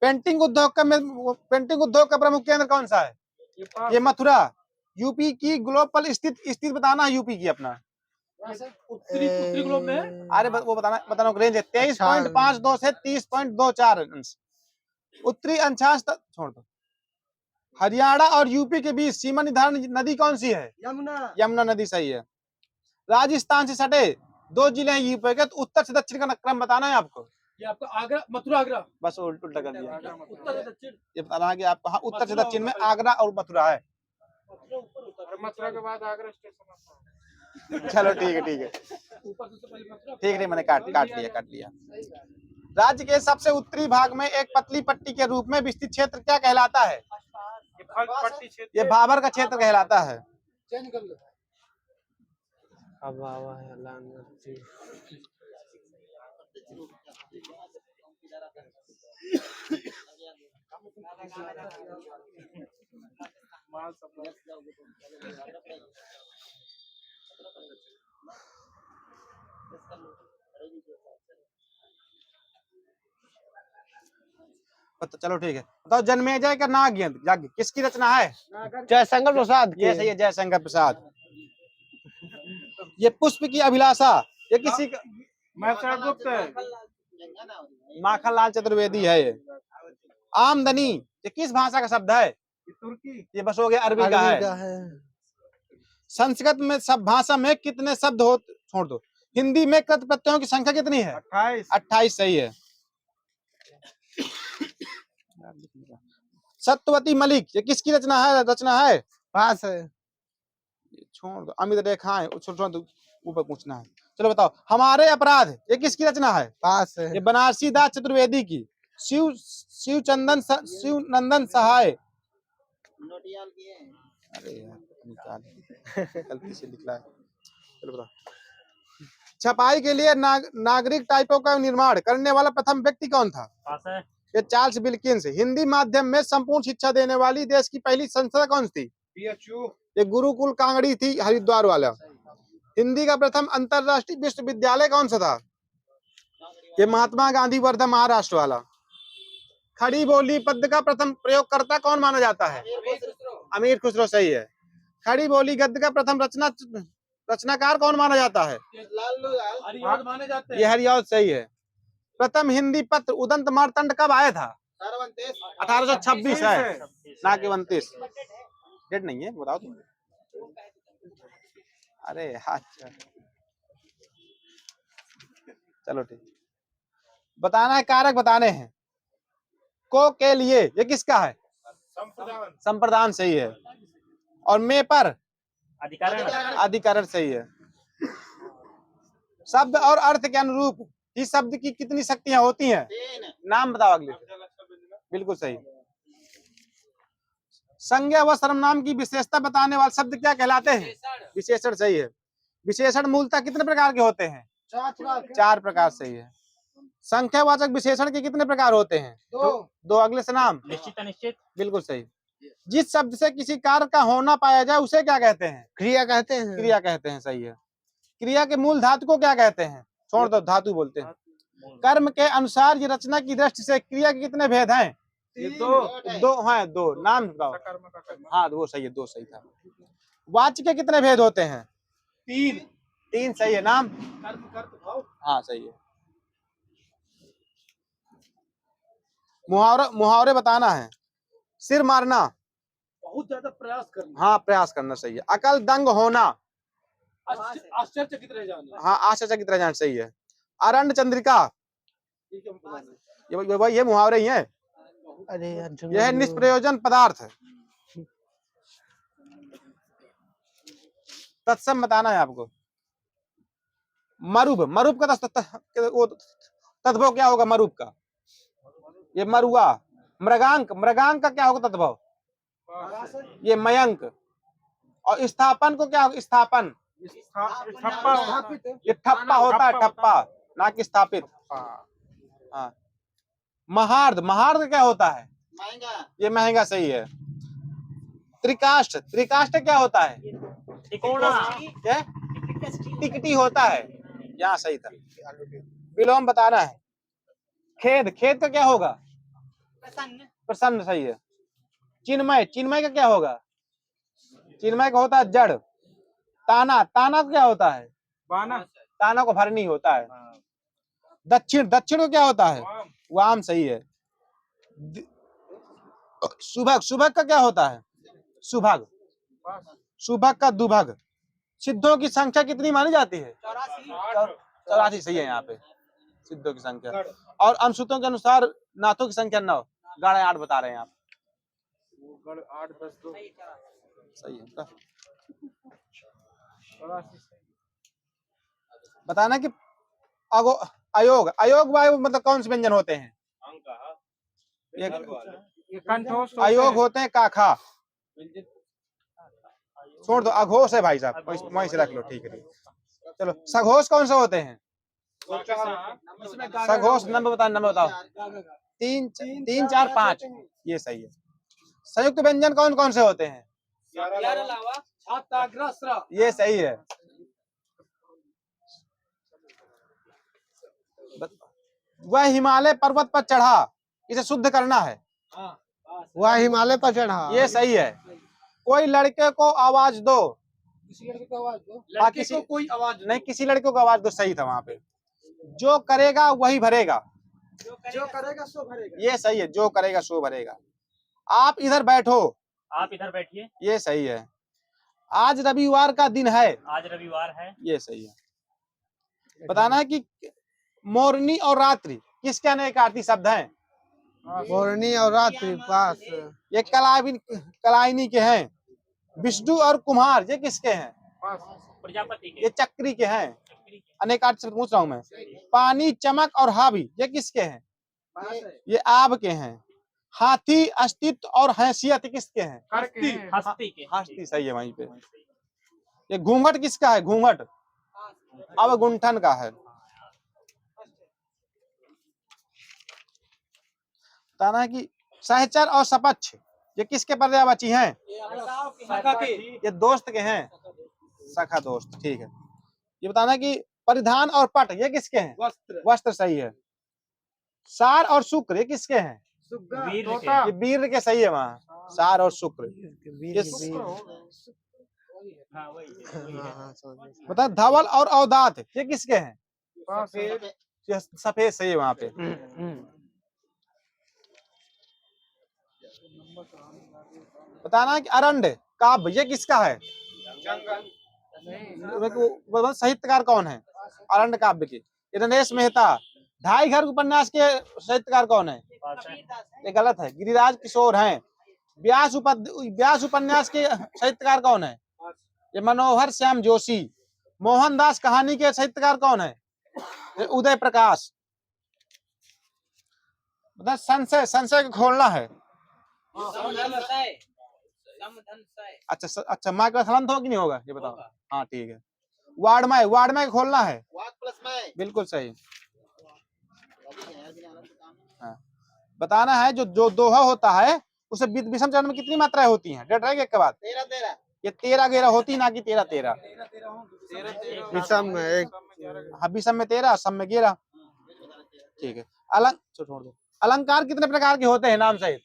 पेंटिंग उद्योग का प्रमुख केंद्र कौन सा है? ये मथुरा। यूपी की ग्लोबल स्थिति बताना है। यूपी की अपना उत्तरी ग्लोब में है। अरे वो बताना रेंज है 23.52 से 30.24 अंश। उत्तरी अंशांश छोड़ दो। हरियाणा और यूपी के बीच सीमा निर्धारण नदी कौन सी है? यमुना नदी सही है। राजस्थान से सटे 2 जिले हैं यूपी के, तो उत्तर से दक्षिण का क्रम बताना है आपको। ये आपका आगरा, मथुरा, आगरा। बस उल्टा कर दिया। उत्तर से दक्षिण। ये बताना है कि आपको, हाँ, उत्तर से दक्षिण में आगरा और मथुरा है। मथुरा के बाद आगरा स्टेशन। चलो ठीक है, ठीक है, ठीक है, मैंने काट लिया। राज्य के सबसे उत्तरी भाग में एक पतली पट्टी के रूप में विस्तृत क्षेत्र क्या कहलाता है? ये भाबर का क्षेत्र कहलाता है। तो चलो ठीक है, बताओ जन्मेजय का नाग यज्ञ किसकी रचना है? जयशंकर प्रसाद। ये सही है, जयशंकर प्रसाद। ये पुष्प की अभिलाषा ये किसी का? माखनलाल चतुर्वेदी है ये। आमदनी ये किस भाषा का शब्द है? तुर्की। ये बस हो गया अरबी का अरबी है। का है। संस्कृत में सब भाषा में कितने शब्द हो, छोड़ दो। हिंदी में कृत प्रत्ययों की संख्या कितनी है? 28। 28 सही है। सत्यवती मलिक ये किसकी रचना है? पास है। छोड़ दो। अमित रेखाएं छोड़ दो, ऊपर पूछना है। चलो बताओ। हमारे अपराध ये किसकी रचना है? पास है। ये बनारसी दास चतुर्वेदी की। शिव नंदन सहाय। अरे यार निकाल, गलती से लिखा है। चलो बताओ। छपाई के लिए नागरिक टाइपों का निर्माण करने वाला प्रथम व्यक्ति कौन था? पास है। ये चार्ल्स विल्किंस। हिंदी माध्यम में संपूर्ण शिक्षा देने वाली देश की पहली संस्था कौन सी थी? PHU। ये गुरुकुल कांगड़ी थी, हरिद्वार वाला। हिंदी का प्रथम अंतरराष्ट्रीय विश्वविद्यालय कौन सा था? ये महात्मा गांधी वर्धा महाराष्ट्र वाला। खड़ी बोली पद का प्रथम प्रयोगकर्ता कौन माना जाता है? अमीर खुसरो सही है। खड़ी बोली गद्य का प्रथम रचनाकार कौन माना जाता है? हरियाणा माने जाते हैं। ये हरियाणा सही है। प्रथम हिंदी पत्र उदंत मार्तंड कब आया था? 1826 है, ना कि 29। डेट नहीं है, बताओ तुम। अरे अच्छा चलो ठीक। बताना है, कारक बताने हैं। को के लिए ये किसका है? संप्रदान सही है। और में पर अधिकरण सही है। शब्द और अर्थ के अनुरूप इस शब्द की कितनी शक्तियां होती हैं? नाम बताओ अगले। बिल्कुल सही। संज्ञा व सर्वनाम की विशेषता बताने वाले शब्द क्या कहलाते हैं? विशेषण सही है। विशेषण मूलतः कितने प्रकार के होते हैं? 4 प्रकार सही है। संख्यावाचक विशेषण के कितने प्रकार होते हैं? 2। अगले से नाम निश्चित अनिश्चित। बिल्कुल सही। जिस शब्द से किसी कार्य का होना पाया जाए उसे क्या कहते हैं? क्रिया कहते हैं। क्रिया कहते हैं सही है। क्रिया के मूल धातु को क्या कहते हैं? छोड़ दो, धातु बोलते हैं। कर्म के अनुसार ये रचना की दृष्टि से क्रिया के कितने भेद हैं? दो हाँ, 2। नाम बताओ। हाँ वो सही है, 2 सही था। वाच्य के कितने भेद होते हैं? 3 सही है। नाम हाँ सही है। मुहावरे बताना है। सिर मारना, बहुत ज्यादा प्रयास करना। हाँ प्रयास करना सही है। अकल दंग होना, आश्चर्यचकित रह जाना। हाँ आश्चर्यचकित रह जाना सही है। अरण्य चंद्रिका ये मुहावरे ही है। अरे यार यह निष्प्रयोजन पदार्थ है। तत्सम बताना है आपको। मरूब का तद्भव क्या होगा? मरूब का ये मरुआ। मृगांक का क्या होगा तद्भव? ये मयंक। और स्थापन को क्या होगा? स्थापन ये ठप्पा होता है, ठप्पा ना कि स्थापित। हाँ। महार्द क्या होता है? ये महंगा सही है। त्रिकाष्ठ क्या होता है? क्या टिकटी होता है, यहाँ सही था। विलोम बताना है। खेद का क्या होगा? प्रसन्न सही है। चिन्मय का क्या होगा? चिन्मय का होता है जड़। ताना का क्या होता है? ताना को भरनी होता है। दक्षिण को क्या होता है? वाम सही है। सुभग का क्या होता है? सुभग का दुभग। सिद्धों की संख्या कितनी मानी जाती है? 84 सही है यहाँ पे सिद्धों की संख्या। और अनुसूतों के अनुसार नाथों की संख्या 9। गाढ़े 8 बता रहे हैं आप। 8 10 2 सही है। बताना कि अयोग वायु मतलब कौन से व्यंजन होते हैं? अयोग होते हैं काखा। छोड़ दो, अघोष है भाई साहब, वहीं से रख लो। ठीक है चलो। सघोष कौन से होते हैं? सघोष नंबर बताओ। 3 4 5 ये सही है। संयुक्त व्यंजन कौन से होते हैं? ये सही है। वह हिमालय पर्वत पर चढ़ा, इसे शुद्ध करना है। वह हिमालय पर चढ़ा, ये सही है। कोई लड़के को आवाज दो, किसी लड़के को आवाज दो। लड़के को कोई आवाज नहीं, किसी लड़के को आवाज दो सही था वहां पे। जो करेगा वही भरेगा। जो करेगा सो भरेगा। ये सही है, जो करेगा सो भरेगा। आप इधर बैठो, आप इधर बैठिए। ये सही है। आज रविवार का दिन है, आज रविवार है। ये सही है। बताना है कि मोरनी और रात्रि किसके अनेकार्थी शब्द हैं? मोरनी और रात्रि पास। ये कलाइनी के हैं। विष्णु और कुम्हार ये किसके हैं? प्रजापति के। ये चक्री के हैं। अनेकार्थी शब्द पूछ रहा हूं मैं। पानी, चमक और हावी ये किसके हैं? ये आब के हैं। हाथी, अस्तित्व और हैसियत किसके हैं? हस्ती के। हस्ती सही है वहीं पे। ये घूंघट किसका है? घूंघट अवगुंठन का है। बताना है कि सहचर और सपक्ष ये किसके पर्यायवाची हैं? ये दोस्त के हैं, सखा दोस्त, ठीक है। ये बताना है कि परिधान और पट ये किसके हैं? वस्त्र। वस्त्र सही है। सार और शुक्र ये किसके हैं? वीर के। ये वीर के सही है वहाँ, सार और शुक्र। ये हाँ वही है। बता धवल और अवदात ये किसके हैं? ये सफेद सही है वहाँ पे। बताना है कि अरंड काव्य ये किसका है? साहित्यकार कौन है अरंड काव्य के? नरेश मेहता। ढाई घर उपन्यास के साहित्यकार कौन है? ये गलत है, गिरिराज किशोर हैं। व्यास उपन्यास के साहित्यकार कौन है? ये मनोहर श्याम जोशी। मोहनदास कहानी के साहित्यकार कौन है? ये उदय प्रकाश। मतलब संशय को खोलना है। अच्छा माँ का हलंत हो कि नहीं होगा ये बताओ। हाँ ठीक है। वार्ड में खोलना है। बिल्कुल सही। हाँ। बताना है जो दोहा होता है उसे विषम चरण में कितनी मात्राएं होती हैं? डेढ़ रहेगा एक के बाद 13 ये 13 11 होती ना कि 13 विषम में एक। हाँ विषम में 13 सम में 11 ठीक है। छोड़ दो। अलंकार कितने प्रकार के होते हैं नाम सहित?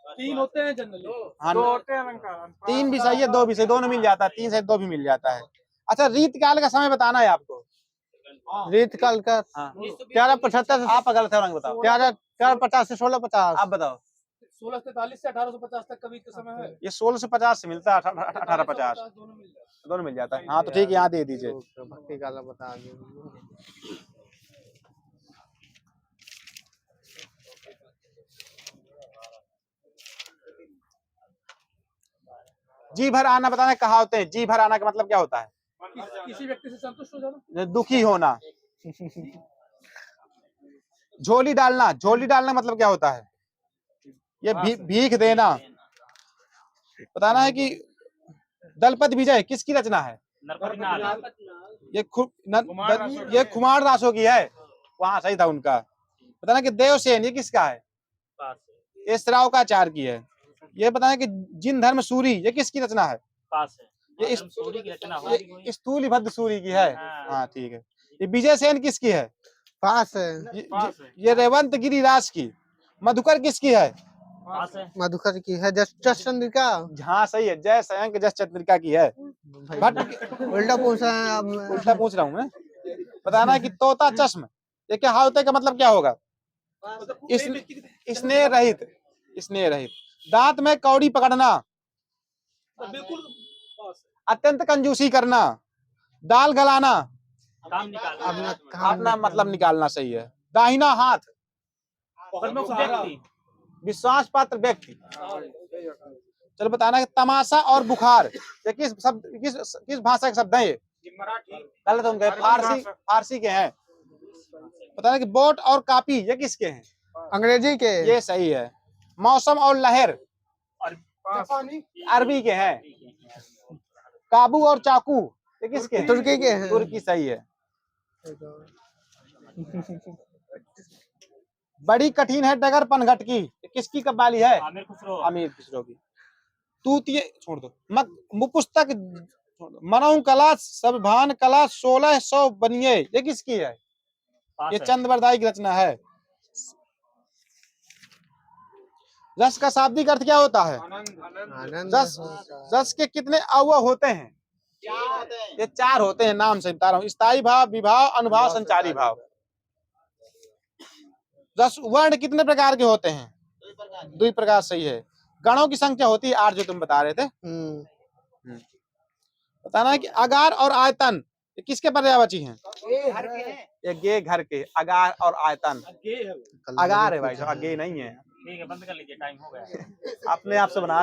3 होते हैं जनरली। हाँ 2 होते हैं अलंकार। 3 भी सही है, 2 भी सही, दोनों मिल जाता है। 3 सहित 2 भी मिल जाता है। अच्छा रीत काल का समय बताना है आपको। रीत काल का हाँ 1175 आप गलत है, बताओ। 1150 से 1650। आप बताओ। 1643 से 1850 तक कभी के समय है। ये 1650 से मिलता है, 1850 दोनों मिल जाता है। हाँ तो ठीक है, यहाँ दे दीजिए। भक्ति काल बता दीजिए। जी भर आना बताना कहा होते हैं। जी भर आना का मतलब क्या होता है? किसी व्यक्ति से संतुष्ट हो जाना। दुखी होना। झोली डालना मतलब क्या होता है? ये भीख देना। बताना है कि दलपत विजय किसकी रचना है? ये कुमार दासों की है, वहां सही था उनका। बताना कि देवसेन ये किसका है? ये श्राव का आचार की है। ये बताना कि जिन धर्म सूरी ये किसकी रचना है? ये स्थूल भद्र सूरी की है। हाँ ठीक है। ये विजय सेन किसकी है? पास है। ये रेवंत गिरिराज की। मधुकर किसकी है? मधुकर की है। जस चंद्रिका। हाँ सही है, जय सयंक जस चंद्रिका की है। उल्टा पूछ रहे हैं आप। उल्टा पूछ रहा हूँ मैं। बताना है कि तोता चश्म ये क्या होता का मतलब क्या होगा? स्नेह रहित। दांत में कौड़ी पकड़ना। बिल्कुल अत्यंत कंजूसी करना। दाल गलाना। अपना मतलब निकालना सही है। दाहिना हाथ। विश्वास पात्र व्यक्ति। चलो बताना है तमाशा और बुखार ये किस भाषा के शब्द हैं? ये गलत होंगे, फारसी के हैं। बताना कि बोट और कापी ये किसके हैं? अंग्रेजी के। ये सही है। मौसम और लहर अरबी के हैं। काबू और चाकू ये किसके हैं? तुर्की के हैं। तुर्की सही है। बड़ी कठिन है डगर पनघट की किसकी कव्वाली है? अमीर खुसरो की। तूतिए छोड़ दो। पुस्तक मनऊ कला सब भान कला 1600 बनिए ये किसकी है? ये चंद्रवरदाई की रचना है। रस का शाब्दिक अर्थ क्या होता है? आनंद। रस के कितने अवयव होते हैं? ये 4 होते हैं। नाम से बता रहा हूँ। स्थायी भाव, विभाव, अनुभाव, संचारी भाव। रस वर्ण कितने प्रकार के होते हैं? 2 प्रकार, सही है। गणों की संख्या होती है 8 जो तुम बता रहे थे। बताना है कि अगार और आयतन ये किसके पर्यायवाची हैं? ये गे घर के, अगार और आयतन। अगार है भाई साहब, गे नहीं है। ठीक है, बंद कर लीजिए, टाइम हो गया। अपने आप से बना रहे